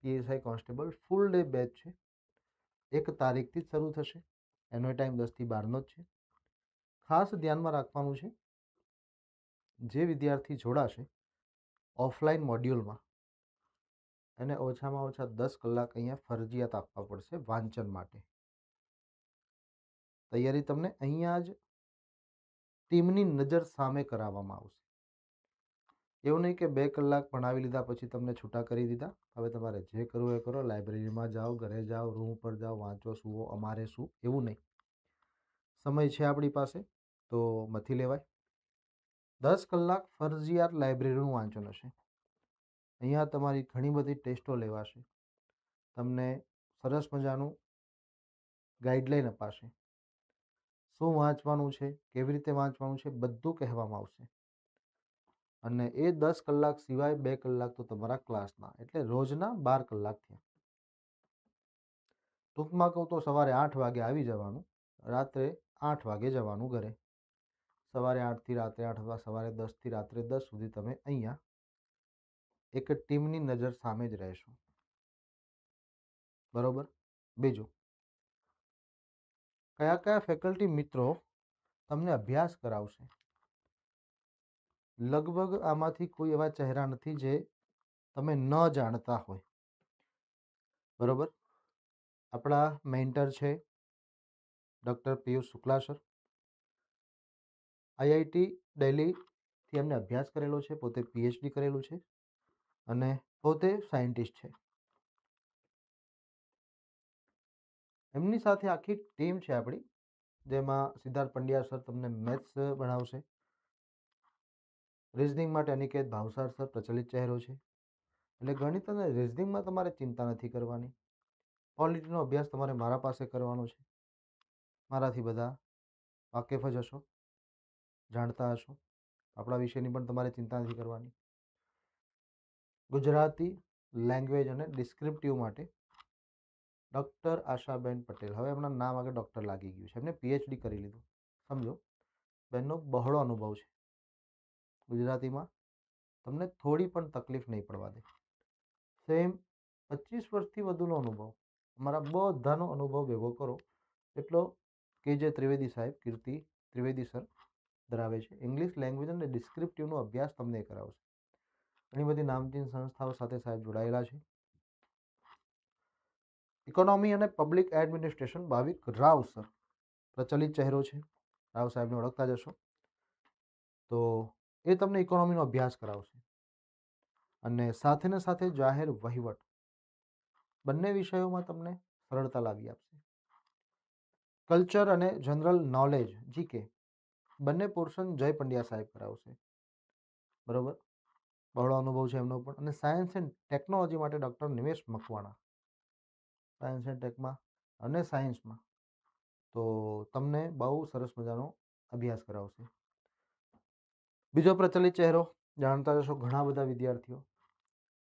PSI constable full day batch છે. 1 તારીખથી જ શરૂ થશે. એનો ટાઈમ 10 થી 12નો જ છે. ખાસ ધ્યાનમાં રાખવાનું છે, જે વિદ્યાર્થી જોડાશે ઓફલાઈન મોડ્યુલમાં એને ઓછામાં ઓછા 10 કલાક અહીંયા ફરજિયાત આપવા પડશે વાંચન માટે. તૈયારી તમને અહીંયા જ ટીમની નજર સામે કરાવવામાં આવશે. એવું નહીં કે 2 કલાક ભણાવી લીધા પછી તમને છૂટા કરી દીધા, હવે તમારે જે કરવું એ કરો, લાઇબ્રેરીમાં જાઓ, ઘરે જાઓ, રૂમ પર જાઓ, વાંચો, સૂવો, અમારે શું, એવું નહીં. સમય છે આપણી પાસે તો મથી લેવાય. 10 કલાક ફરજિયાત લાઇબ્રેરીનું વાંચન હશે. અહીંયા તમારી ઘણી બધી ટેસ્ટો લેવાશે, તમને સરસ મજાનું ગાઈડલાઈન અપાશે, શું વાંચવાનું છે, કેવી રીતે વાંચવાનું છે, બધું કહેવામાં આવશે. અને એ 10 કલાક સિવાય 2 કલાક તો તમારા ક્લાસના, એટલે રોજના 12 કલાક થયા. ટૂંકમાં કહું તો સવારે 8 વાગે આવી જવાનું, રાત્રે 8 વાગે જવાનું ઘરે. સવારે 8થી રાત્રે 8 અથવા સવારે 10થી રાત્રે 10 સુધી તમે અહીંયા એક ટીમની નજર સામે જ રહેશો. બરોબર. બીજું, કયા કયા ફેકલ્ટી મિત્રો તમને અભ્યાસ કરાવશે? લગભગ આમાંથી કોઈ એવા ચહેરા નથી જે તમે ન જાણતા હોય. બરોબર. આપણા મેન્ટર છે doctor Piyush Shukla sir. IIT દિલ્હીથી એમને અભ્યાસ કરેલો છે, પોતે પીએચડી કરેલું છે અને પોતે સાયન્ટિસ્ટ છે. એમની સાથે આખી ટીમ છે આપણી, જેમાં સિદ્ધાર્થ પંડ્યા સર તમને મેથ્સ ભણાવશે. રિઝનિંગ માટે અનિકેત ભાવસાર સર પ્રચલિત ચહેરો છે. એટલે ગણિત અને રિઝનિંગમાં તમારે ચિંતા નથી કરવાની. પોલિટીનો અભ્યાસ તમારે મારા પાસે કરવાનો છે. મારાથી બધા વાકેફ જ હશો, જાણતા હશો. આપણા વિષયની પણ તમારે ચિંતા નથી કરવાની. ગુજરાતી લેંગ્વેજ અને ડિસ્ક્રિપ્ટિવ માટે ડૉક્ટર આશાબેન પટેલ. હવે એમના નામ આગળ ડૉક્ટર લાગી ગયું છે, એમને પીએચડી કરી લીધું. સમજો, બેનનો બહોળો અનુભવ છે. ગુજરાતીમાં તમને થોડી પણ તકલીફ નહીં પડવા દે. સેમ 25 વર્ષથી વધુનો અનુભવ. અમારા બધાનો અનુભવ ભેગો કરો એટલો કેજે ત્રિવેદી સાહેબ, કીર્તિ ત્રિવેદી સર ધરાવે છે. ઇંગ્લિશ લેંગ્વેજ અને ડિસ્ક્રિપ્ટિવનો અભ્યાસ તમને કરાવશે. ઘણી બધી નામચીન સંસ્થાઓ સાથે સાહેબ જોડાયેલા છે. ઇકોનોમી અને પબ્લિક એડમિનિસ્ટ્રેશન ભાવિક રાવ સર પ્રચલિત ચહેરો છે. રાવ સાહેબને ઓળખતા જ હશો. તો એ તમને ઇકોનોમીનો અભ્યાસ કરાવશે અને સાથે ને સાથે જાહેર વહીવટ, બંને વિષયોમાં તમને સરળતા લાવી આપશે. કલ્ચર અને જનરલ નોલેજ જીકે બંને પોર્શન જય પંડ્યા સાહેબ કરાવશે. બરોબર. બહોળો અનુભવ છે એમનો પણ. અને સાયન્સ એન્ડ ટેકનોલોજી માટે doctor Nimesh Makwana. Science and ટેકમાં અને સાયન્સમાં તો તમને બહુ સરસ મજાનો અભ્યાસ કરાવશે. બીજો પ્રચલિત ચહેરો જાણતા જશો ઘણા બધા વિદ્યાર્થીઓ,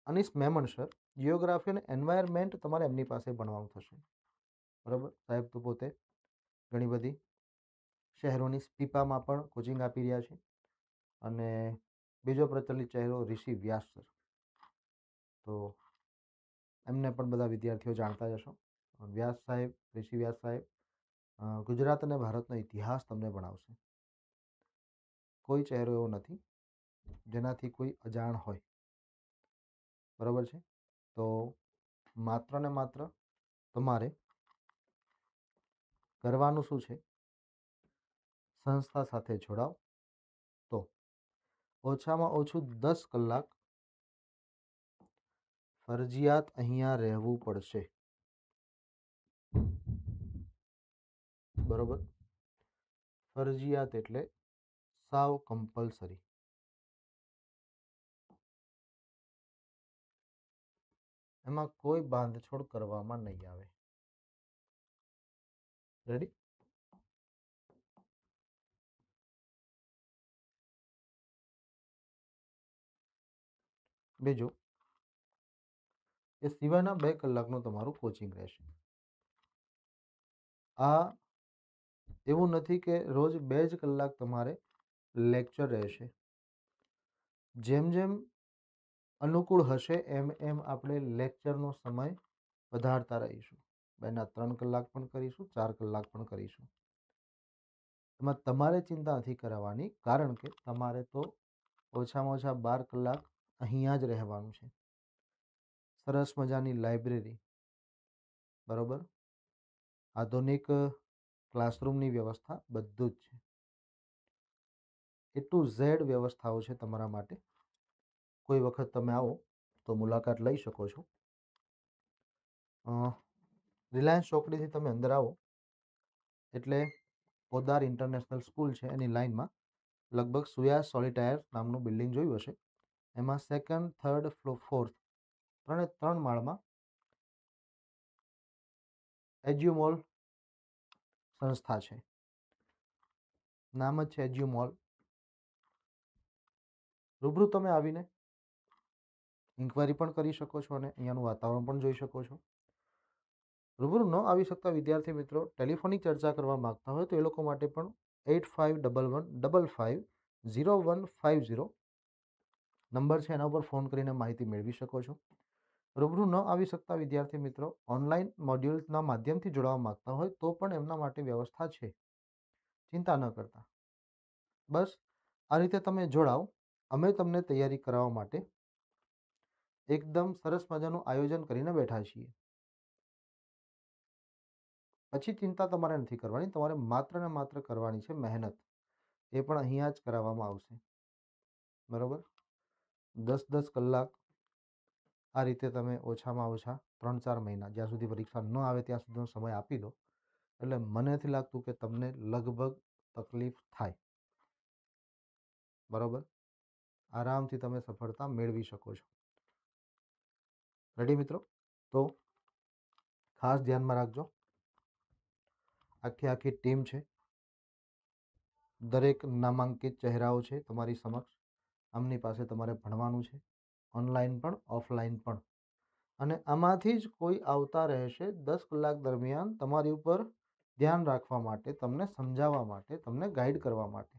અનીસ મેમણ સર. જિયોગ્રાફી અને એન્વાયરમેન્ટ તમારે એમની પાસે ભણવાનું થશે. બરાબર. સાહેબ તો પોતે ઘણી બધી શહેરોની સ્પીપામાં પણ કોચિંગ આપી રહ્યા છે. અને બીજો પ્રચલિત ચહેરો ઋષિ વ્યાસ સર. તો એમને પણ બધા વિદ્યાર્થીઓ જાણતા જ હશો. વ્યાસ સાહેબ, ઋષિ વ્યાસ સાહેબ ગુજરાત અને ભારતનો ઇતિહાસ તમને ભણાવશે. કોઈ ચહેરો એવો નથી જેનાથી કોઈ અજાણ હોય. બરાબર છે. તો માત્ર ને માત્ર તમારે કરવાનું શું છે, સંસ્થા સાથે જોડાઓ તો ઓછામાં ઓછું 10 કલાક ફરજિયાત અહીંયા રહેવું પડશે. બરોબર? ફરજિયાત એટલે સાવ કમ્પલસરી. એમાં કોઈ બાંધછોડ કરવામાં નહીં આવે. રેડી? બીજું, એ સિવાયના 2 કલાકનું તમારું કોચિંગ રહેશે. આ એવું નથી કે રોજ 2 જ કલાક તમારે લેક્ચર રહેશે. જેમ જેમ અનુકૂળ હશે એમ એમ આપણે લેક્ચરનો સમય વધારતા રહીશું. 2ના 3 કલાક પણ કરીશું, 4 કલાક પણ કરીશું. એમાં તમારે ચિંતા નથી કરાવવાની, કારણ કે તમારે તો ઓછામાં ઓછા 12 કલાક અહીંયા જ રહેવાનું છે. સરસ મજાની લાઇબ્રેરી, બરોબર, આધુનિક ક્લાસરૂમની વ્યવસ્થા, બધું જ છે. એ ટુ ઝેડ વ્યવસ્થાઓ છે તમારા માટે. કોઈ વખત તમે આવો તો મુલાકાત લઈ શકો છો. રિલાયન્સ ચોકડીથી તમે અંદર આવો એટલે પોદાર ઇન્ટરનેશનલ સ્કૂલ છે એની લાઇનમાં લગભગ સુયાસ સોલિટાયર નામનું બિલ્ડિંગ જોયું હશે. એમાં 2nd, 3rd, 4th 3 માળમાં એજ્યુમોલ સંસ્થા છે. નામ જ છે એજ્યુમોલ. રૂબરૂ તમે આવીને ઇન્ક્વાયરી પણ કરી શકો છો અને અહીંયાનું વાતાવરણ પણ જોઈ શકો છો. રૂબરૂ ન આવી શકતા વિદ્યાર્થી મિત્રો ટેલિફોનિક ચર્ચા કરવા માગતા હોય તો એ લોકો માટે પણ 8511550150 નંબર છે, એના ઉપર ફોન કરીને માહિતી મેળવી શકો છો. રૂબરૂ ન આવી શકતા વિદ્યાર્થી મિત્રો ઓનલાઈન મોડ્યુલ્સના માધ્યમથી જોડાવા માગતા હોય તો પણ એમના માટે વ્યવસ્થા છે. ચિંતા ન કરતા. બસ આ રીતે તમે જોડાઓ. અમે તમને તૈયારી કરાવવા માટે એકદમ સરસ મજાનું આયોજન કરીને બેઠા છીએ. પછી ચિંતા તમારે નથી કરવાની. તમારે માત્ર ને માત્ર કરવાની છે મહેનત. એ પણ અહીંયા જ કરાવવામાં આવશે. બરાબર? 10-10 કલાક આ રીતે તમે ઓછામાં ઓછા 3-4 મહિના, જ્યાં સુધી પરીક્ષા ન આવે ત્યાં સુધીનો સમય આપી દો, એટલે મને નથી લાગતું કે તમને લગભગ તકલીફ થાય. બરાબર? આરામથી તમે સફળતા મેળવી શકો છો. રેડી મિત્રો? તો ખાસ ધ્યાનમાં રાખજો. આખી ટીમ છે. દરેક નામાંકિત ચહેરાઓ છે તમારી સમક્ષ. આમની પાસે તમારે ભણવાનું છે, ઓનલાઈન પણ ઓફલાઈન પણ. અને આમાંથી જ કોઈ આવતા રહેશે 10 કલાક દરમિયાન તમારી ઉપર ધ્યાન રાખવા માટે, તમને સમજાવવા માટે, તમને ગાઈડ કરવા માટે.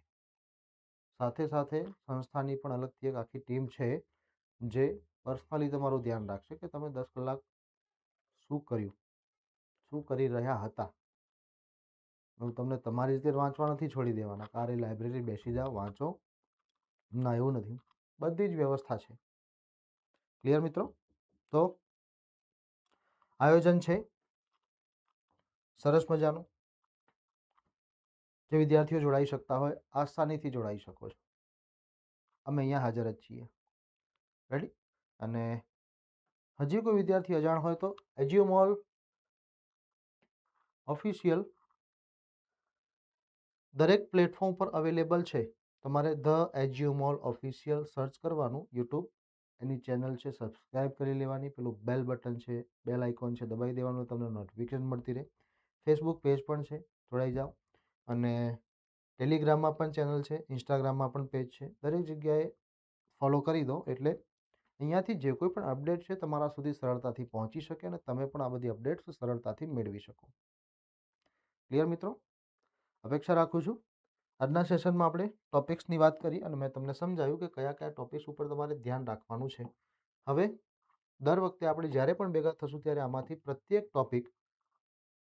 સાથે સાથે સંસ્થાની પણ અલગથી એક આખી ટીમ છે જે પર્સનલી તમારું ધ્યાન રાખશે કે તમે 10 કલાક શું કર્યું, શું કરી રહ્યા હતા. હું તમને તમારી રીતે વાંચવા નથી છોડી દેવાના. કારે લાઇબ્રેરી બેસી જાઓ, વાંચો. ના, એવું નથી. બધી જ વ્યવસ્થા છે. ક્લિયર મિત્રો? તો આયોજન છે સરસ મજાનું. જે વિદ્યાર્થીઓ જોડાઈ શકતા હોય આસાનીથી જોડાઈ શકો છો. અમે અહીંયા હાજર જ છીએ. રેડી? અને હજી કોઈ વિદ્યાર્થી અજાણ હોય તો એજ્યુમોલ ઓફિશિયલ દરેક પ્લેટફોર્મ પર અવેલેબલ છે. તમારે ધ એજ્યુમોલ ઓફિશિયલ સર્ચ કરવાનું યુટ્યુબ. એની ચેનલ છે, સબસ્ક્રાઈબ કરી લેવાની. પેલું બેલ બટન છે, બેલ આઇકોન છે, દબાવી દેવાનું, તમને નોટિફિકેશન મળતી રહે. ફેસબુક પેજ પણ છે, જોડાઈ જાઓ. અને ટેલિગ્રામમાં પણ ચેનલ છે, ઇન્સ્ટાગ્રામમાં પણ પેજ છે. દરેક જગ્યાએ ફોલો કરી દો એટલે અહીંયાથી જે કોઈ પણ અપડેટ છે તમારા સુધી સરળતાથી પહોંચી શકે અને તમે પણ આ બધી અપડેટ્સ સરળતાથી મેળવી શકો. ક્લિયર મિત્રો? અપેક્ષા રાખું છું. આજના સેશનમાં આપણે ટોપિક્સની વાત કરી અને મેં તમને સમજાવ્યું કે કયા કયા ટોપિક્સ ઉપર તમારે ધ્યાન રાખવાનું છે. હવે દર વખતે આપણે જ્યારે પણ ભેગા થશું ત્યારે આમાંથી પ્રત્યેક ટોપિક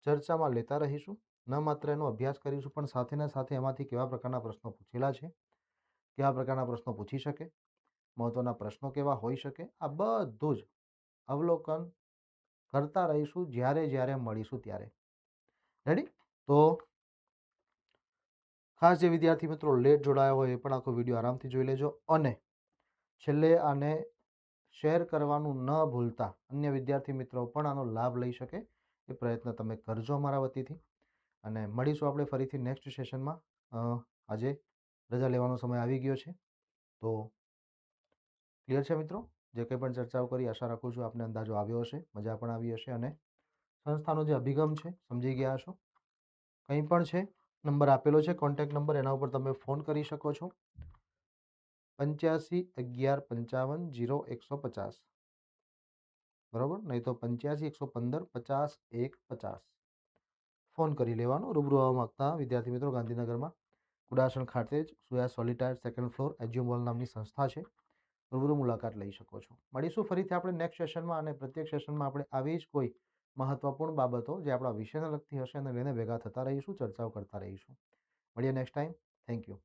ચર્ચામાં લેતા રહીશું. ન માત્ર એનો અભ્યાસ કરીશું પણ સાથે ને સાથે એમાંથી કેવા પ્રકારના પ્રશ્નો પૂછેલા છે, કેવા પ્રકારના પ્રશ્નો પૂછી શકે, મહત્વના પ્રશ્નો કેવા હોઈ શકે, આ બધું જ અવલોકન કરતા રહીશું જ્યારે જ્યારે મળીશું ત્યારે. રેડી? તો ખાસ જે વિદ્યાર્થી મિત્રો લેટ જોડાયા હોય એ પણ આખો વિડીયો આરામથી જોઈ લેજો અને છેલ્લે આને શેર કરવાનું ન ભૂલતા અન્ય વિદ્યાર્થી મિત્રો પણ આનો લાભ લઈ શકે એ પ્રયત્ન તમે કરજો અમારા વતીથી. અને મળીશું આપણે ફરીથી નેક્સ્ટ સેશનમાં. આજે રજા લેવાનો સમય આવી ગયો છે, તો ક્લિયર છે મિત્રો? જે કંઈ પણ ચર્ચાઓ કરી આશા રાખું છું આપને અંદાજો આવ્યો હશે, મજા પણ આવી હશે અને સંસ્થાનો જે અભિગમ છે સમજી ગયા હશો. કંઈ પણ છે, નંબર આપેલો છે, કોન્ટેક્ટ નંબર, એના ઉપર તમે ફોન કરી શકો છો. 85 11 55 0 150, બરાબર? નહીં તો 85 115 50 150 ફોન કરી લેવાનો. રૂબરૂ આવવા માગતા વિદ્યાર્થી મિત્રો ગાંધીનગરમાં કુડાસણ ખાતે જ સુયા સોલિટાયર સેકન્ડ ફ્લોર એજ્યુમોલ નામની સંસ્થા છે. રૂબરૂ મુલાકાત લઈ શકો છો. મળીશું ફરીથી આપણે નેક્સ્ટ સેશનમાં અને પ્રત્યેક સેશનમાં આપણે આવી જ કોઈ મહત્વપૂર્ણ બાબતો જે આપણા વિષયને લગતી હશે એને લઈને ભેગા થતા રહીશું, ચર્ચાઓ કરતા રહીશું. મળીએ નેક્સ્ટ ટાઈમ. Thank you.